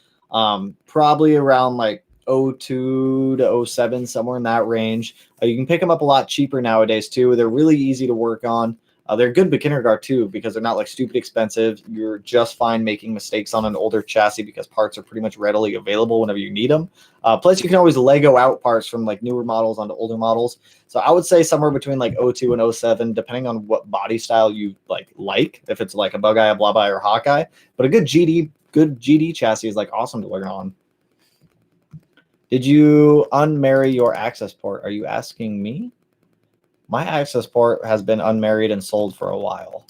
probably around like 02 to 07, somewhere in that range. You can pick them up a lot cheaper nowadays, too. They're really easy to work on. They're good beginner car too because they're not like stupid expensive. You're just fine making mistakes on an older chassis because parts are pretty much readily available whenever you need them. Plus, you can always Lego out parts from like newer models onto older models. So I would say somewhere between like 02 and 07, depending on what body style you like. If it's like a Bug Eye, a Blob Eye, or Hawkeye, but a good GD chassis is like awesome to learn on. Did you unmarry your access port? Are you asking me? My access port has been unmarried and sold for a while.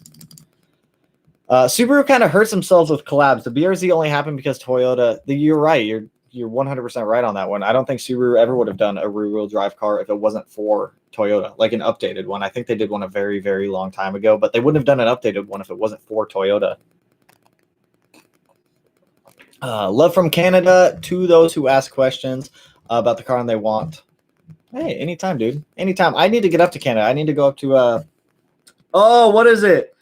Subaru kind of hurts themselves with collabs. The BRZ only happened because Toyota. You're right. You're 100% right on that one. I don't think Subaru ever would have done a rear-wheel drive car if it wasn't for Toyota, like an updated one. I think they did one a very, very long time ago, but they wouldn't have done an updated one if it wasn't for Toyota. Love from Canada to those who ask questions about the car and they want. Hey, anytime, dude. Anytime. I need to get up to Canada. I need to go up to oh, what is it?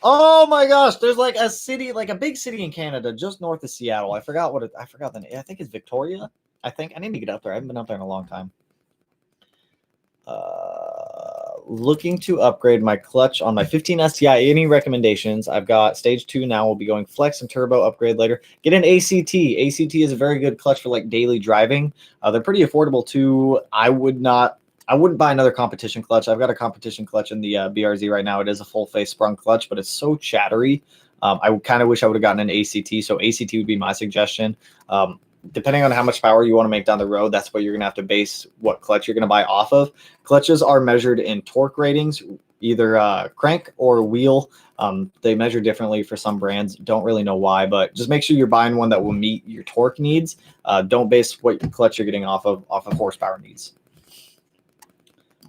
Oh my gosh, there's like a city, like a big city in Canada just north of Seattle. I forgot the name. I think it's Victoria. I need to get up there. I haven't been up there in a long time. Looking to upgrade my clutch on my 15 STI. Any recommendations? I've got stage 2 now. We'll be going flex and turbo upgrade later. Get an ACT. ACT is a very good clutch for like daily driving. They're pretty affordable too. I wouldn't buy another competition clutch. I've got a competition clutch in the BRZ right now. It is a full face sprung clutch, but it's so chattery. I kind of wish I would have gotten an ACT. So ACT would be my suggestion. Depending on how much power you want to make down the road, that's what you're going to have to base what clutch you're going to buy off of. Clutches are measured in torque ratings, either crank or wheel. They measure differently for some brands. Don't really know why, but just make sure you're buying one that will meet your torque needs. Don't base what clutch you're getting off of horsepower needs.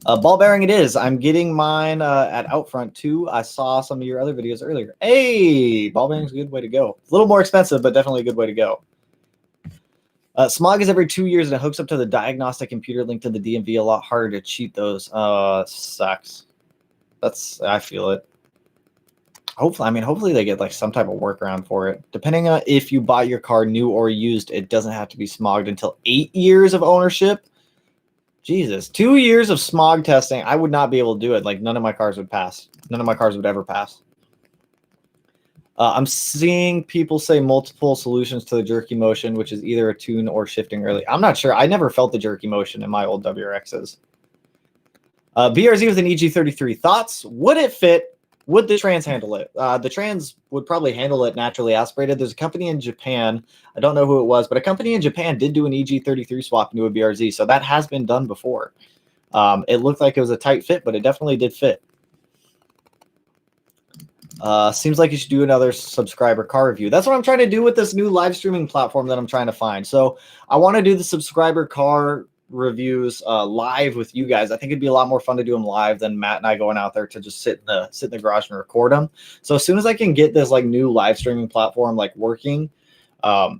Ball bearing it is. I'm getting mine at Outfront too. I saw some of your other videos earlier. Hey, ball bearing's a good way to go. A little more expensive, but definitely a good way to go. Smog is every 2 years and it hooks up to the diagnostic computer linked to the DMV. A lot harder to cheat those. Sucks. I feel it. Hopefully they get like some type of workaround for it. Depending on if you buy your car new or used, it doesn't have to be smogged until 8 years of ownership. Jesus, 2 years of smog testing. I would not be able to do it. Like none of my cars would pass. None of my cars would ever pass. I'm seeing people say multiple solutions to the jerky motion, which is either a tune or shifting early. I'm not sure. I never felt the jerky motion in my old WRXs. BRZ with an EG33. Thoughts? Would it fit? Would the trans handle it? The trans would probably handle it naturally aspirated. There's a company in Japan. I don't know who it was, but a company in Japan did do an EG33 swap into a BRZ. So that has been done before. It looked like it was a tight fit, but it definitely did fit. Seems like you should do another subscriber car review. That's what I'm trying to do with this new live streaming platform that I'm trying to find. So I want to do the subscriber car reviews live with you guys. I think it'd be a lot more fun to do them live than Matt and I going out there to just sit in the garage and record them. So as soon as I can get this like new live streaming platform like working,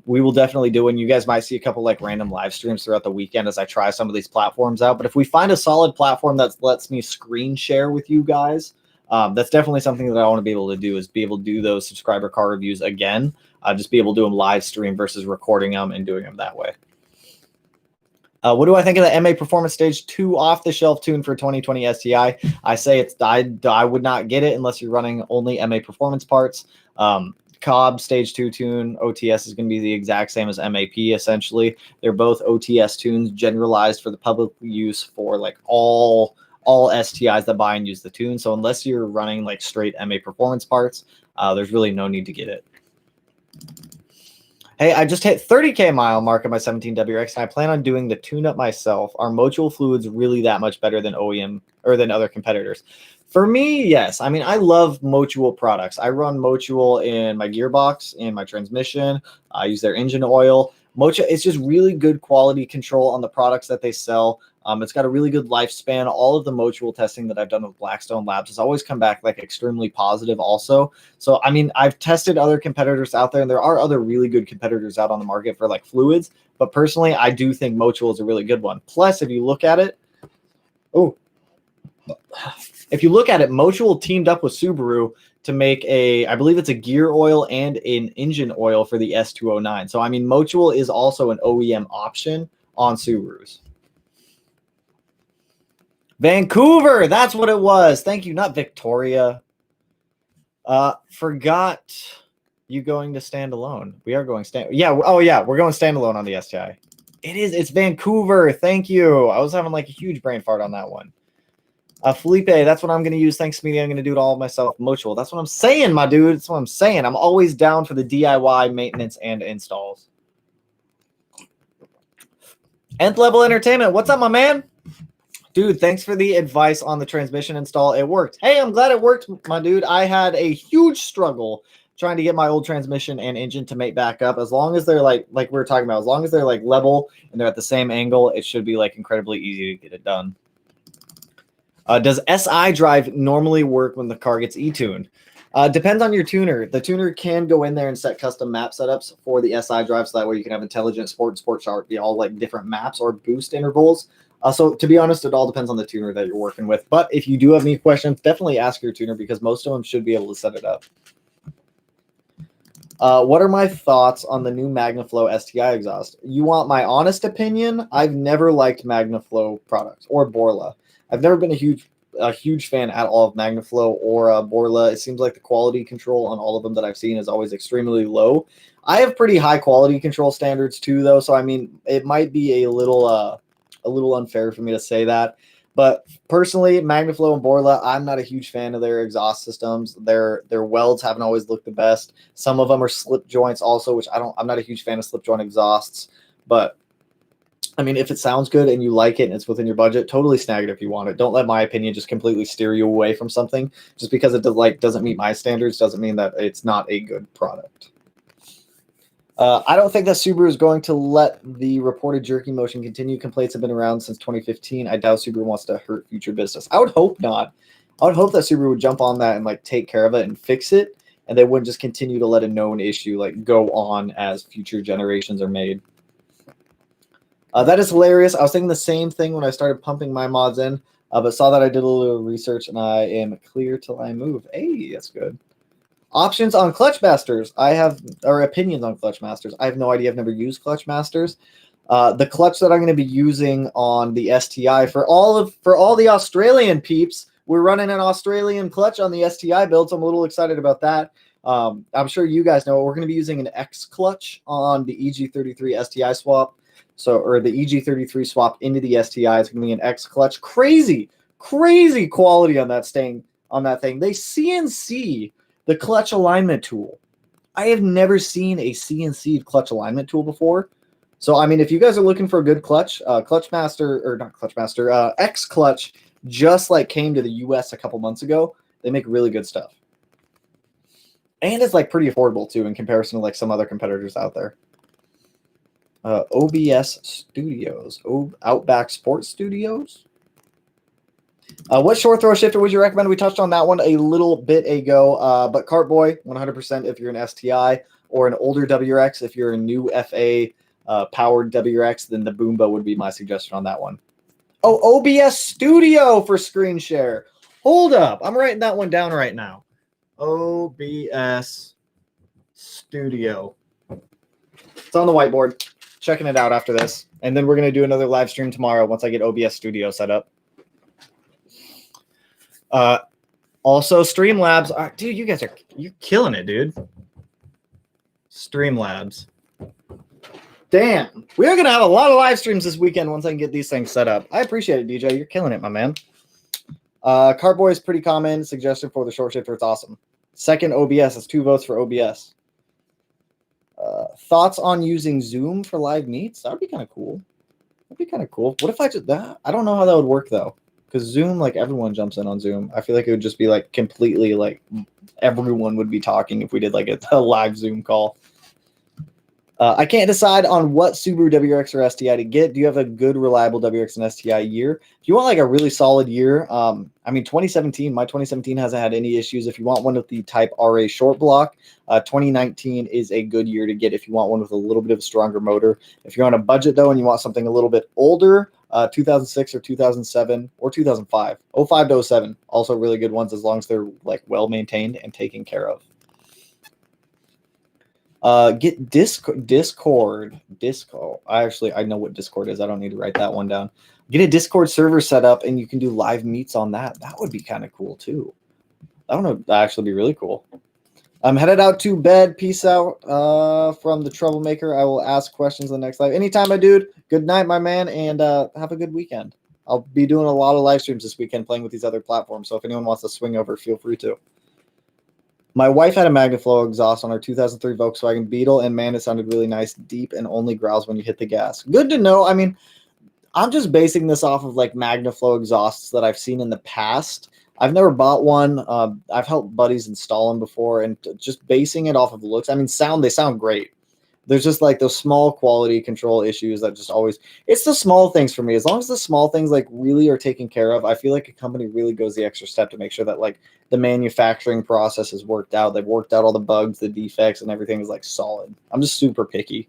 we will definitely do it. And you guys might see a couple like random live streams throughout the weekend as I try some of these platforms out. But if we find a solid platform that lets me screen share with you guys, that's definitely something that I want to be able to do, is be able to do those subscriber car reviews again. Just be able to do them live stream versus recording them and doing them that way. What do I think of the MA Performance Stage 2 off-the-shelf tune for 2020 STI? I say I would not get it unless you're running only MA Performance parts. Cobb Stage 2 tune, OTS is going to be the exact same as MAP, essentially. They're both OTS tunes generalized for the public use for like all STIs that buy and use the tune. So unless you're running like straight MA Performance parts, there's really no need to get it. Hey, I just hit 30K mile mark on my 17WX, and I plan on doing the tune-up myself. Are Motul fluids really that much better than OEM or than other competitors? For me, yes. I mean, I love Motul products. I run Motul in my gearbox, in my transmission. I use their engine oil. Motul, it's just really good quality control on the products that they sell. It's got a really good lifespan. All of the Motul testing that I've done with Blackstone Labs has always come back like extremely positive also. So, I mean, I've tested other competitors out there, and there are other really good competitors out on the market for like fluids. But personally, I do think Motul is a really good one. Plus, if you look at it, Motul teamed up with Subaru to make I believe it's a gear oil and an engine oil for the S209. So, I mean, Motul is also an OEM option on Subarus. Vancouver, that's what it was. Thank you, not Victoria. Forgot you going to standalone. We are going yeah. Oh yeah, we're going standalone on the STI. It's Vancouver. Thank you. I was having like a huge brain fart on that one. Felipe, that's what I'm going to use. Thanks, Smeedia. I'm going to do it all myself. Motul. That's what I'm saying, my dude. That's what I'm saying. I'm always down for the DIY maintenance and installs. Nth Level Entertainment. What's up, my man? Dude, thanks for the advice on the transmission install. It worked. Hey, I'm glad it worked, my dude. I had a huge struggle trying to get my old transmission and engine to mate back up. As long as they're like we were talking about, as long as they're like level and they're at the same angle, it should be like incredibly easy to get it done. Does SI drive normally work when the car gets E-tuned? Depends on your tuner. The tuner can go in there and set custom map setups for the SI drive, so that way you can have intelligent sport and sport chart be all like different maps or boost intervals. So to be honest, it all depends on the tuner that you're working with. But if you do have any questions, definitely ask your tuner because most of them should be able to set it up. What are my thoughts on the new Magnaflow STI exhaust? You want my honest opinion? I've never liked Magnaflow products or Borla. I've never been a huge fan at all of Magnaflow or Borla. It seems like the quality control on all of them that I've seen is always extremely low. I have pretty high quality control standards too, though. So I mean, it might be a little unfair for me to say that. But personally, Magnaflow and Borla, I'm not a huge fan of their exhaust systems. Their welds haven't always looked the best. Some of them are slip joints also, which I'm not a huge fan of slip joint exhausts. But I mean, if it sounds good and you like it and it's within your budget, totally snag it if you want it. Don't let my opinion just completely steer you away from something. Just because it doesn't meet my standards doesn't mean that it's not a good product. I don't think that Subaru is going to let the reported jerky motion continue. Complaints have been around since 2015. I doubt Subaru wants to hurt future business. I would hope not. I would hope that Subaru would jump on that and like take care of it and fix it, and they wouldn't just continue to let a known issue like go on as future generations are made. That is hilarious. I was thinking the same thing when I started pumping my mods in, but saw that I did a little research and I am clear till I move. Hey, that's good. Options on Clutch Masters. Or opinions on Clutch Masters. I have no idea. I've never used Clutch Masters. The clutch that I'm going to be using on the STI for all the Australian peeps, we're running an Australian clutch on the STI build, so I'm a little excited about that. I'm sure you guys know we're going to be using an X clutch on the EG33 STI swap. Or the EG33 swap into the STI is going to be an X clutch. Crazy quality on that thing. They CNC the clutch alignment tool. I have never seen a CNC clutch alignment tool before. So, I mean, if you guys are looking for a good clutch, X Clutch just like came to the US a couple months ago. They make really good stuff. And it's like pretty affordable too in comparison to like some other competitors out there. OBS Studios, Outback Sports Studios. What short throw shifter would you recommend? We touched on that one a little bit ago, but Cartboy 100% if you're an STI, or an older WRX if you're a new FA powered WRX, then the Boomba would be my suggestion on that one. Oh, OBS Studio for screen share. Hold up, I'm writing that one down right now. OBS Studio. It's on the whiteboard. Checking it out after this, and then we're going to do another live stream tomorrow once I get OBS Studio set up. Also Streamlabs. Dude, you're killing it, dude. Streamlabs. Damn, we're going to have a lot of live streams this weekend once I can get these things set up. I appreciate it, DJ. You're killing it, my man. Cartboy is pretty common. Suggestion for the short shifter. It's awesome. Second OBS. It's 2 votes for OBS. Thoughts on using Zoom for live meets? That would be kind of cool. That'd be kind of cool. What if I just that? I don't know how that would work though, because Zoom, like everyone jumps in on Zoom. I feel like it would just be like completely like everyone would be talking if we did like a live Zoom call. I can't decide on what Subaru WRX or STI to get. Do you have a good, reliable WRX and STI year? If you want like a really solid year, I mean, 2017, my 2017 hasn't had any issues. If you want one with the Type RA short block, 2019 is a good year to get if you want one with a little bit of a stronger motor. If you're on a budget though and you want something a little bit older, 2006 or 2007 or 2005, 05 to 07, also really good ones as long as they're like well maintained and taken care of. Get Discord. I know what Discord is. I don't need to write that one down. Get a Discord server set up and you can do live meets on that. That would be kind of cool too. I don't know. That'd actually be really cool. I'm headed out to bed. Peace out from the troublemaker. I will ask questions in the next live. Anytime, my dude. Good night, my man, and have a good weekend. I'll be doing a lot of live streams this weekend playing with these other platforms. So if anyone wants to swing over, feel free to. My wife had a Magnaflow exhaust on her 2003 Volkswagen Beetle, and man, it sounded really nice, deep, and only growls when you hit the gas. Good to know. I mean, I'm just basing this off of like Magnaflow exhausts that I've seen in the past. I've never bought one. I've helped buddies install them before, and just basing it off of looks. I mean, they sound great. There's just like those small quality control issues that just always, it's the small things for me. As long as the small things like really are taken care of, I feel like a company really goes the extra step to make sure that like the manufacturing process is worked out. They've worked out all the bugs, the defects, and everything is like solid. I'm just super picky.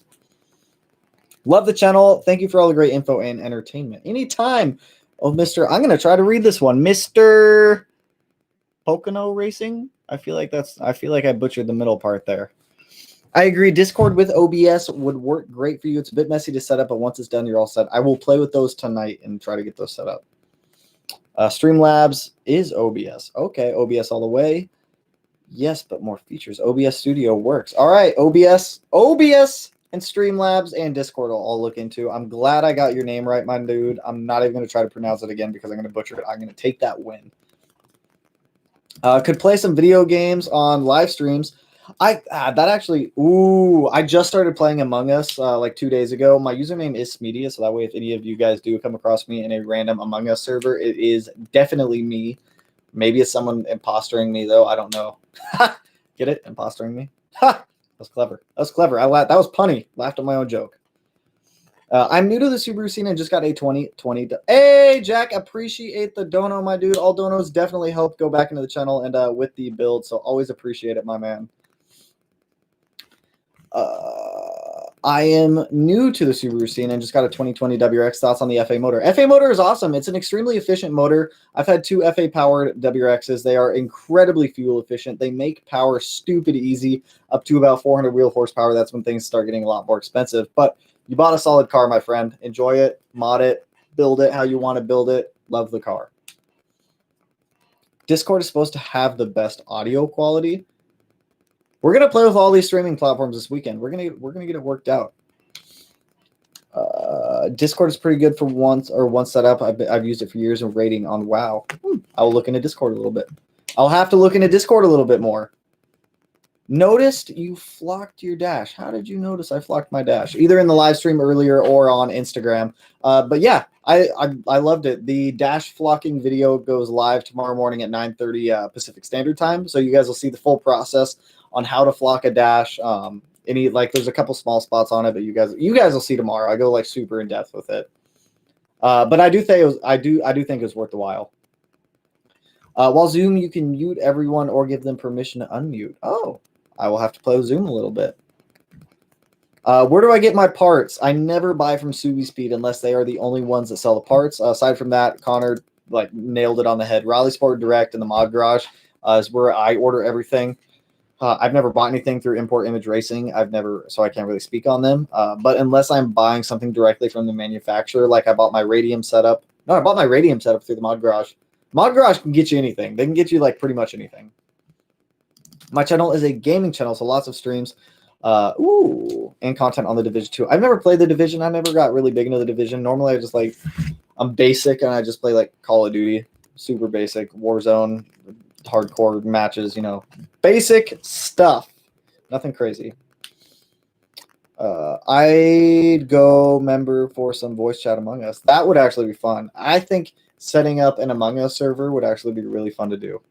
Love the channel. Thank you for all the great info and entertainment. Anytime. Oh, I'm going to try to read this one. Mr. Pocono Racing. I feel like I butchered the middle part there. I agree. Discord with OBS would work great for you. It's a bit messy to set up, but once it's done, you're all set. I will play with those tonight and try to get those set up. Streamlabs is OBS. Okay, OBS all the way. Yes, but more features. OBS Studio works. All right, OBS, and Streamlabs and Discord I'll look into. I'm glad I got your name right, my dude. I'm not even going to try to pronounce it again because I'm going to butcher it. I'm going to take that win. Could play some video games on live streams. I just started playing Among Us like 2 days ago. My username is Smeedia, so that way if any of you guys do come across me in a random Among Us server, it is definitely me. Maybe it's someone impostering me though. I don't know. Get it? Impostering me? Ha! That's clever. That's clever. That was punny. Laughed at my own joke. I'm new to the Subaru scene and just got a 2020. Hey, Jack, appreciate the dono, my dude. All donos definitely help go back into the channel and with the build, so always appreciate it, my man. I am new to the Subaru scene and just got a 2020 WRX. Thoughts on the FA motor? FA motor is awesome. It's an extremely efficient motor. I've had 2 FA powered WRXs. They are incredibly fuel efficient. They make power stupid easy up to about 400 wheel horsepower. That's when things start getting a lot more expensive. But you bought a solid car, my friend. Enjoy it, mod it, build it how you want to build it. Love the car. Discord is supposed to have the best audio quality. We're gonna play with all these streaming platforms this weekend. We're gonna get it worked out. Discord is pretty good for once set up. I've used it for years and rating on WoW. I will look into Discord a little bit. I'll have to look into Discord a little bit more. Noticed you flocked your dash. How did you notice I flocked my dash? Either in the live stream earlier or on Instagram. But yeah, I loved it. The dash flocking video goes live tomorrow morning at 9:30 Pacific Standard Time. So you guys will see the full process on how to flock a dash. There's a couple small spots on it, but you guys will see tomorrow. I go like super in depth with it. But I do think it was worth the while. While Zoom, you can mute everyone or give them permission to unmute. Oh, I will have to play with Zoom a little bit. Where do I get my parts? I never buy from Subi Speed unless they are the only ones that sell the parts. Aside from that, Connor nailed it on the head. Raleigh Sport Direct and the Mod Garage is where I order everything. I've never bought anything through Import Image Racing. So I can't really speak on them. But unless I'm buying something directly from the manufacturer, like I bought my Radium setup. No, I bought my Radium setup through the Mod Garage. Mod Garage can get you anything. They can get you like pretty much anything. My channel is a gaming channel, so lots of streams. And content on the Division 2. I've never played the Division. I never got really big into the Division. Normally, I'm basic, and I just play like Call of Duty, super basic, Warzone, hardcore matches, basic stuff. Nothing crazy. I'd go member for some voice chat Among Us. That would actually be fun. I think setting up an Among Us server would actually be really fun to do.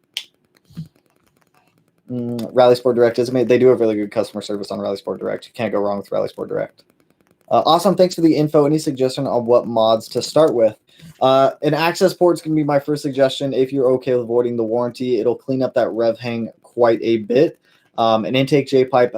Rally Sport Direct is made. They do have really good customer service on Rally Sport Direct. You can't go wrong with Rally Sport Direct. Awesome. Thanks for the info. Any suggestion on what mods to start with? An access port's going to be my first suggestion. If you're okay with voiding the warranty, it'll clean up that rev hang quite a bit. An intake J-pipe,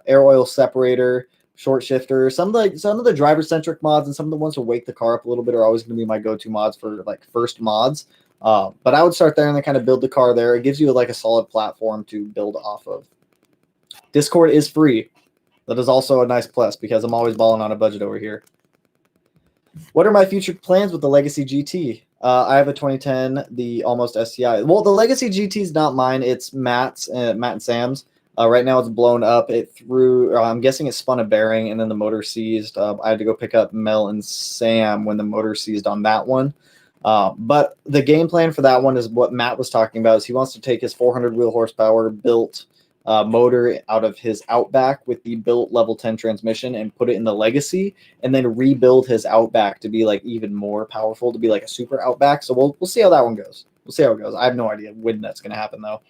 air oil separator, short shifter. Some of the driver-centric mods and some of the ones to wake the car up a little bit are always going to be my go-to mods for like first mods. But I would start there and then kind of build the car there. It gives you like a solid platform to build off of. Discord is free. That is also a nice plus because I'm always balling on a budget over here. What are my future plans with the Legacy GT? I have a 2010, the Almost STI. Well, the Legacy GT is not mine. It's Matt and Sam's. Right now it's blown up. I'm guessing it spun a bearing and then the motor seized. I had to go pick up Mel and Sam when the motor seized on that one. But the game plan for that one is what Matt was talking about. Is he wants to take his 400 wheel horsepower built motor out of his Outback with the built level 10 transmission and put it in the Legacy, and then rebuild his Outback to be like even more powerful, to be like a super Outback. So we'll see how that one goes. We'll see how it goes. I have no idea when that's going to happen though.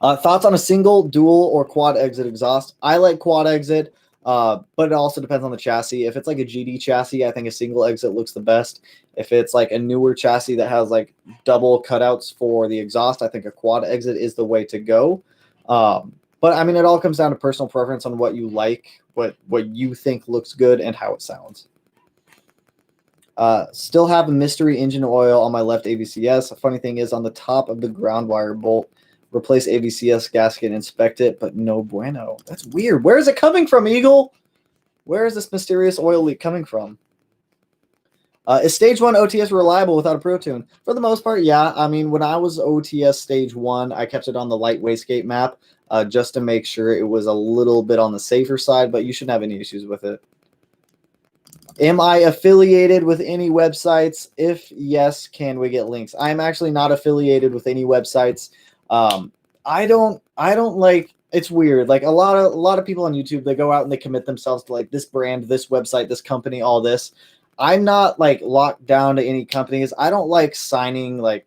Thoughts on a single, dual, or quad exit exhaust? I like quad exit, but it also depends on the chassis. If it's like a GD chassis, I think a single exit looks the best. If it's like a newer chassis that has like double cutouts for the exhaust, I think a quad exit is the way to go. But I mean, it all comes down to personal preference on what you like, what you think looks good, and how it sounds. Still have a mystery engine oil on my left AVCS. A funny thing is on the top of the ground wire bolt, replace AVCS gasket, inspect it, but no bueno. That's weird. Where is it coming from, Eagle? Where is this mysterious oil leak coming from? Is Stage 1 OTS reliable without a Pro Tune? For the most part, yeah. I mean, when I was OTS Stage 1, I kept it on the light wastegate map just to make sure it was a little bit on the safer side, but you shouldn't have any issues with it. Am I affiliated with any websites? If yes, can we get links? I'm actually not affiliated with any websites. I don't like, it's weird. Like a lot of people on YouTube, they go out and they commit themselves to like this brand, this website, this company, all this. I'm not like locked down to any companies. I don't like signing like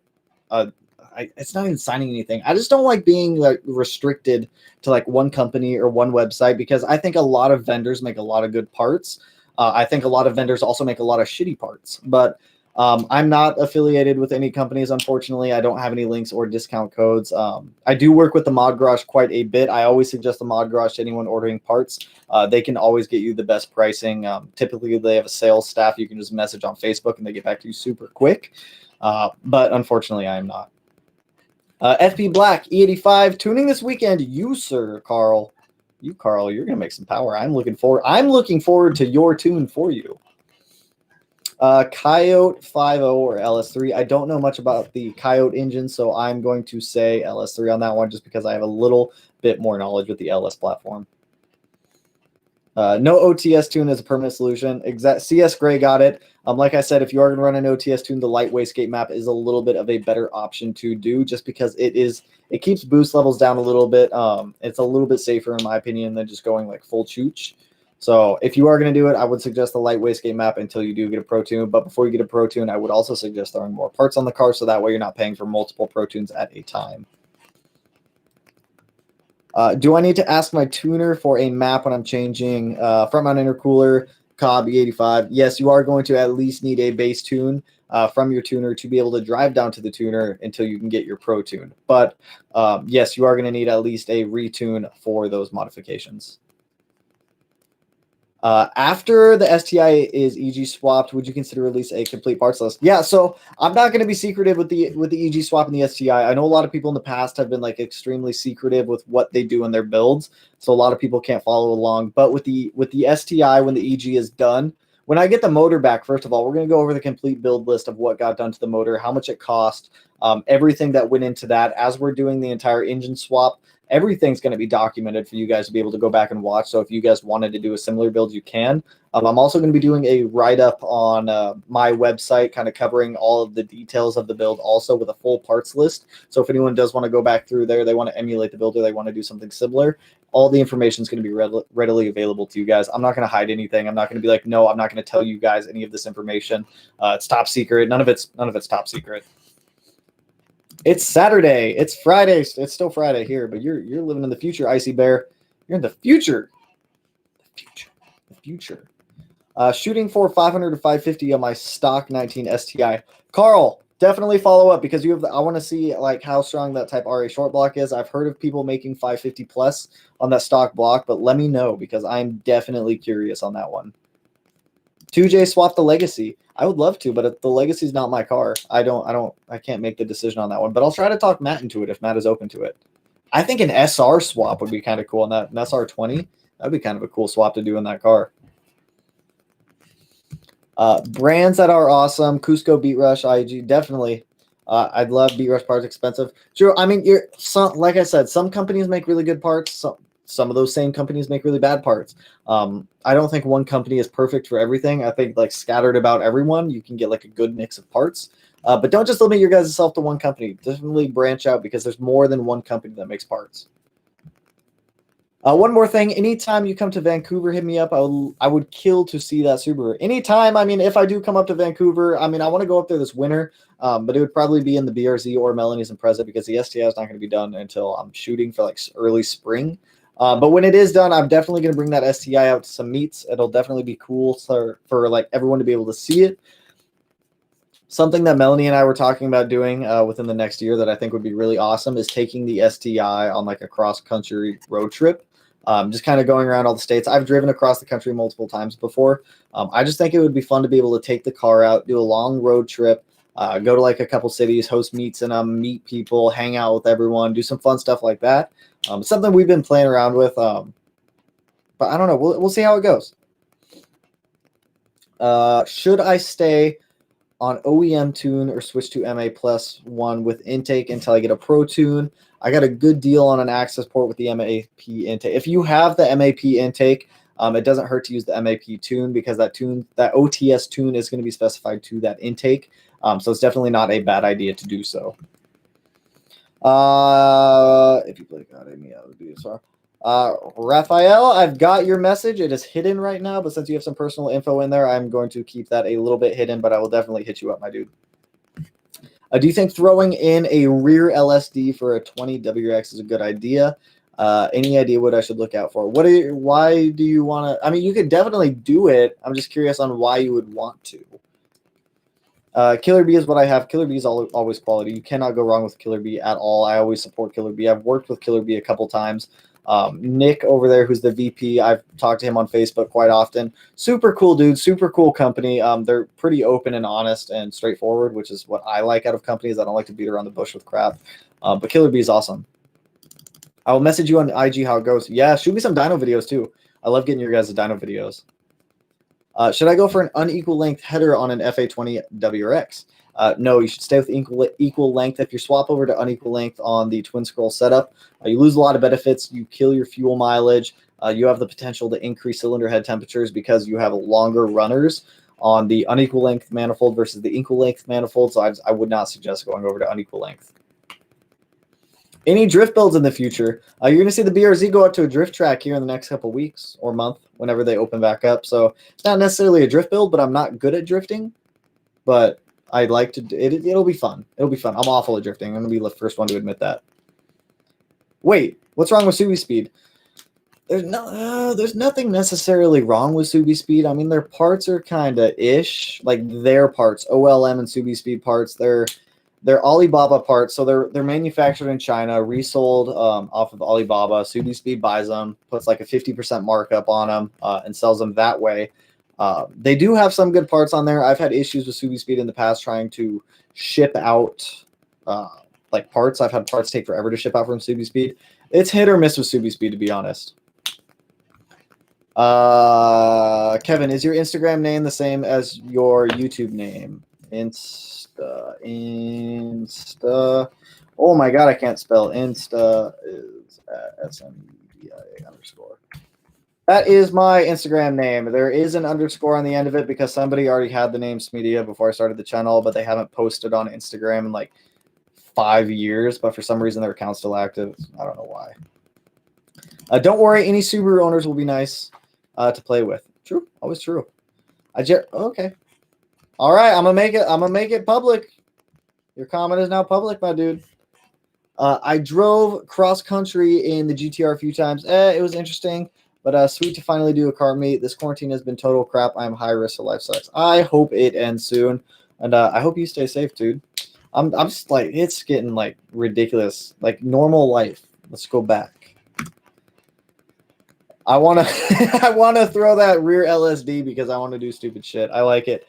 it's not even signing anything. I just don't like being like restricted to like one company or one website, because I think a lot of vendors make a lot of good parts. I think a lot of vendors also make a lot of shitty parts, but I'm not affiliated with any companies. Unfortunately, I don't have any links or discount codes. I do work with the Mod Garage quite a bit. I always suggest the Mod Garage to anyone ordering parts. They can always get you the best pricing. Typically, they have a sales staff. You can just message on Facebook and they get back to you super quick. But unfortunately, I am not. FP Black, E85, tuning this weekend. You, sir, Carl. You, Carl, you're going to make some power. I'm looking forward to your tune for you. Coyote 5.0 or LS3. I don't know much about the Coyote engine, so I'm going to say LS3 on that one just because I have a little bit more knowledge with the LS platform. No OTS tune is a permanent solution. CS Gray got it. Like I said, if you are going to run an OTS tune, the light wastegate map is a little bit of a better option to do, just because it keeps boost levels down a little bit. It's a little bit safer in my opinion than just going like full chooch. So if you are going to do it, I would suggest the light wastegate map until you do get a Pro Tune. But before you get a Pro Tune, I would also suggest throwing more parts on the car, so that way you're not paying for multiple Pro Tunes at a time. Do I need to ask my tuner for a map when I'm changing front mount intercooler, Cobb E85? Yes, you are going to at least need a base tune from your tuner to be able to drive down to the tuner until you can get your Pro Tune. But yes, you are going to need at least a retune for those modifications. After the STI is EG swapped, would you consider release a complete parts list? Yeah, so I'm not going to be secretive with the EG swap and the STI. I know a lot of people in the past have been like extremely secretive with what they do in their builds, so a lot of people can't follow along. But with the STI, when the EG is done, when I get the motor back, first of all, we're going to go over the complete build list of what got done to the motor, how much it cost, everything that went into that as we're doing the entire engine swap. Everything's going to be documented for you guys to be able to go back and watch. So if you guys wanted to do a similar build, you can. I'm also going to be doing a write-up on my website, kind of covering all of the details of the build, also with a full parts list. So if anyone does want to go back through there, they want to emulate the build, or they want to do something similar, all the information is going to be readily available to you guys. I'm not going to hide anything. I'm not going to be like, no, I'm not going to tell you guys any of this information. It's top secret. None of it's top secret. It's Saturday. It's Friday. It's still Friday here, but you're living in the future, Icy Bear. You're in the future. The future. Shooting for 500 to 550 on my stock 19 STI. Carl, definitely follow up because you have. I want to see like how strong that Type RA short block is. I've heard of people making 550 plus on that stock block, but let me know because I'm definitely curious on that one. 2J swap the Legacy. I would love to, but the Legacy is not my car. I can't make the decision on that one. But I'll try to talk Matt into it if Matt is open to it. I think an SR swap would be kind of cool on that. An SR20, that'd be kind of a cool swap to do in that car. Brands that are awesome. Cusco Beat Rush IG, definitely. I'd love Beat Rush parts, expensive. Sure. I mean, like I said, some companies make really good parts. Some of those same companies make really bad parts. I don't think one company is perfect for everything. I think like scattered about everyone, you can get like a good mix of parts. But don't just limit your guys' self to one company. Definitely branch out because there's more than one company that makes parts. One more thing. Anytime you come to Vancouver, hit me up. I would kill to see that Subaru. Anytime. I mean, if I do come up to Vancouver, I mean, I want to go up there this winter, but it would probably be in the BRZ or Melanie's Impreza because the STI is not going to be done until I'm shooting for like early spring. But when it is done, I'm definitely going to bring that STI out to some meets. It'll definitely be cool for like everyone to be able to see it. Something that Melanie and I were talking about doing within the next year that I think would be really awesome is taking the STI on like a cross-country road trip. Just kind of going around all the states. I've driven across the country multiple times before. I just think it would be fun to be able to take the car out, do a long road trip, go to like a couple cities, host meets in them, meet people, hang out with everyone, do some fun stuff like that. Something we've been playing around with, but I don't know. We'll see how it goes. Should I stay on OEM tune or switch to MA+1 with intake until I get a Pro tune? I got a good deal on an access port with the MAP intake. If you have the MAP intake, it doesn't hurt to use the MAP tune because that OTS tune is going to be specified to that intake. So it's definitely not a bad idea to do so. If you play God, me, I would be sorry. Raphael, I've got your message. It is hidden right now, but since you have some personal info in there, I'm going to keep that a little bit hidden, but I will definitely hit you up, my dude. Do you think throwing in a rear LSD for a 20 WRX is a good idea? Any idea what I should look out for? Why do you want to? I mean, you could definitely do it. I'm just curious on why you would want to. Killer Bee is what I have. Killer Bee is always quality. You cannot go wrong with Killer Bee at all. I always support Killer Bee. I've worked with Killer Bee a couple times. Nick over there, who's the VP, I've talked to him on Facebook quite often. Super cool dude, super cool company. They're pretty open and honest and straightforward, which is what I like out of companies. I don't like to beat around the bush with crap. But Killer Bee is awesome. I will message you on IG how it goes. Yeah, shoot me some dyno videos too. I love getting your guys' dyno videos. Should I go for an unequal length header on an FA20 WRX? No, you should stay with equal length. If you swap over to unequal length on the twin scroll setup, you lose a lot of benefits. You kill your fuel mileage. You have the potential to increase cylinder head temperatures because you have longer runners on the unequal length manifold versus the equal length manifold. So I would not suggest going over to unequal length. Any drift builds in the future? You're going to see the BRZ go out to a drift track here in the next couple weeks or month whenever they open back up. So it's not necessarily a drift build, but I'm not good at drifting. But I'd like to. It'll be fun. It'll be fun. I'm awful at drifting. I'm going to be the first one to admit that. Wait, what's wrong with Subi Speed? There's nothing necessarily wrong with Subi Speed. I mean, their parts are kind of ish, like their parts, OLM and Subi Speed parts. They're Alibaba parts, so they're manufactured in China, resold off of Alibaba. Subi Speed buys them, puts like a 50% markup on them, and sells them that way. They do have some good parts on there. I've had issues with Subi Speed in the past trying to ship out like parts. I've had parts take forever to ship out from Subi Speed. It's hit or miss with Subi Speed, to be honest. Kevin, is your Instagram name the same as your YouTube name? Insta, Oh my god, I can't spell. Insta is @SMEDIA_. That is my Instagram name. There is an underscore on the end of it because somebody already had the name Smeedia before I started the channel, but they haven't posted on Instagram in like 5 years. But for some reason, their account's still active. I don't know why. Don't worry, any Subaru owners will be nice to play with. True, always true. Okay. All right, I'm gonna make it public. Your comment is now public, my dude. I drove cross country in the GTR a few times. It was interesting, but sweet to finally do a car meet. This quarantine has been total crap. I'm high risk, so life sucks. I hope it ends soon, and I hope you stay safe, dude. I'm just like, it's getting like ridiculous, like normal life. Let's go back. I wanna I wanna throw that rear LSD because I want to do stupid shit. I like it.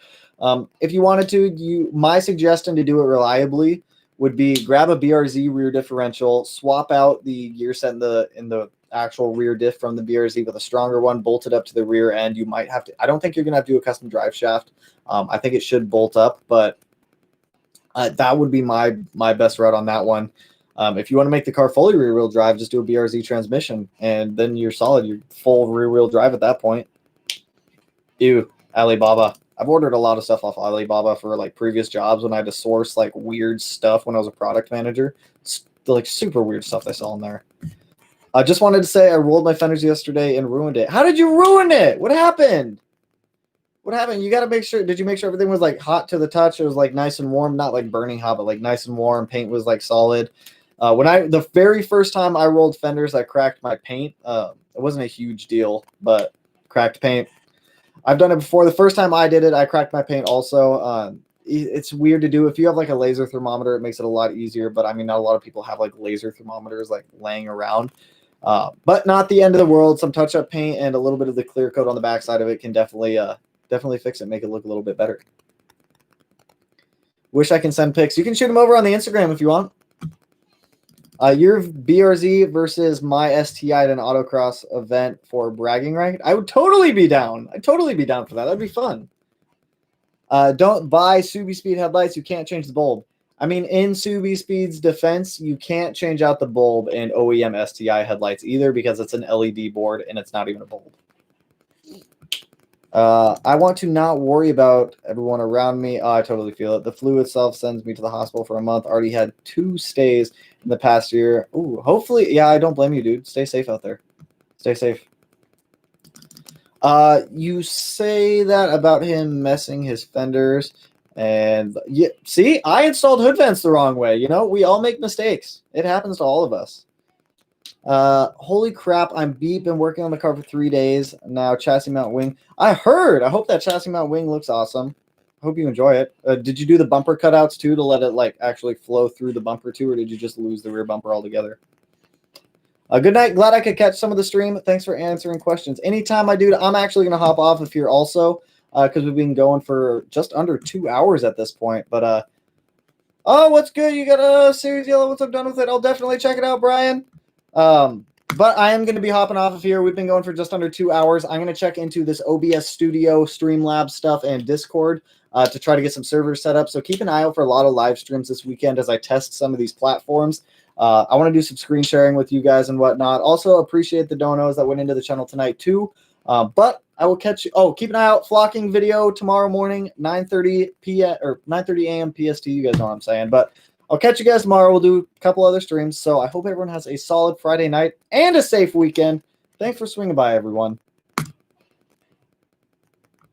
If you wanted to, my suggestion to do it reliably would be grab a BRZ rear differential, swap out the gear set in the actual rear diff from the BRZ with a stronger one, bolt it up to the rear end. You might have to. I don't think you're gonna have to do a custom drive shaft. I think it should bolt up, but that would be my best route on that one. If you want to make the car fully rear-wheel drive, just do a BRZ transmission, and then you're solid. You're full rear-wheel drive at that point. Ew, Alibaba. I've ordered a lot of stuff off Alibaba for like previous jobs when I had to source like weird stuff when I was a product manager. It's like super weird stuff they sell in there. I just wanted to say I rolled my fenders yesterday and ruined it. How did you ruin it? What happened? What happened? You got to make sure. Did you make sure everything was like hot to the touch? It was like nice and warm, not like burning hot, but like nice and warm. Paint was like solid. The very first time I rolled fenders, I cracked my paint. It wasn't a huge deal, but cracked paint. I've done it before. The first time I did it, I cracked my paint also. It's weird to do. If you have like a laser thermometer, it makes it a lot easier. But I mean, not a lot of people have like laser thermometers like laying around. But not the end of the world. Some touch-up paint and a little bit of the clear coat on the backside of it can definitely fix it, make it look a little bit better. Wish I can send pics. You can shoot them over on the Instagram if you want. Your BRZ versus my STI at an autocross event for bragging right? I would totally be down. I'd totally be down for that. That'd be fun. Don't buy Subi Speed headlights. You can't change the bulb. I mean, in Subi Speed's defense, you can't change out the bulb in OEM STI headlights either because it's an LED board and it's not even a bulb. I want to not worry about everyone around me. Oh, I totally feel it. The flu itself sends me to the hospital for a month. Already had 2 stays in the past year. Ooh, hopefully, yeah, I don't blame you, dude. Stay safe out there. Stay safe. You say that about him messing his fenders, and yeah, see, I installed hood vents the wrong way. You know, we all make mistakes. It happens to all of us. Holy crap, I'm beat. Been working on the car for 3 days now. Chassis mount wing. I heard. I hope that chassis mount wing looks awesome. I hope you enjoy it. Did you do the bumper cutouts too to let it like actually flow through the bumper too, or did you just lose the rear bumper altogether? Good night. Glad I could catch some of the stream. Thanks for answering questions. Anytime, my dude. I'm actually gonna hop off if you're also, because we've been going for just under 2 hours at this point. But oh, what's good? You got a Series Yellow? What's up? Done with it? I'll definitely check it out, Brian. But I am going to be hopping off of here. We've been going for just under 2 hours. I'm going to check into this OBS Studio, Streamlabs stuff, and Discord to try to get some servers set up. So keep an eye out for a lot of live streams this weekend as I test some of these platforms. I want to do some screen sharing with you guys and whatnot. Also appreciate the donos that went into the channel tonight too. But I will catch you. Oh, keep an eye out. Flocking video tomorrow morning, 9:30 p.m. or 9:30 a.m. PST. You guys know what I'm saying. But I'll catch you guys tomorrow. We'll do a couple other streams. So I hope everyone has a solid Friday night and a safe weekend. Thanks for swinging by, everyone.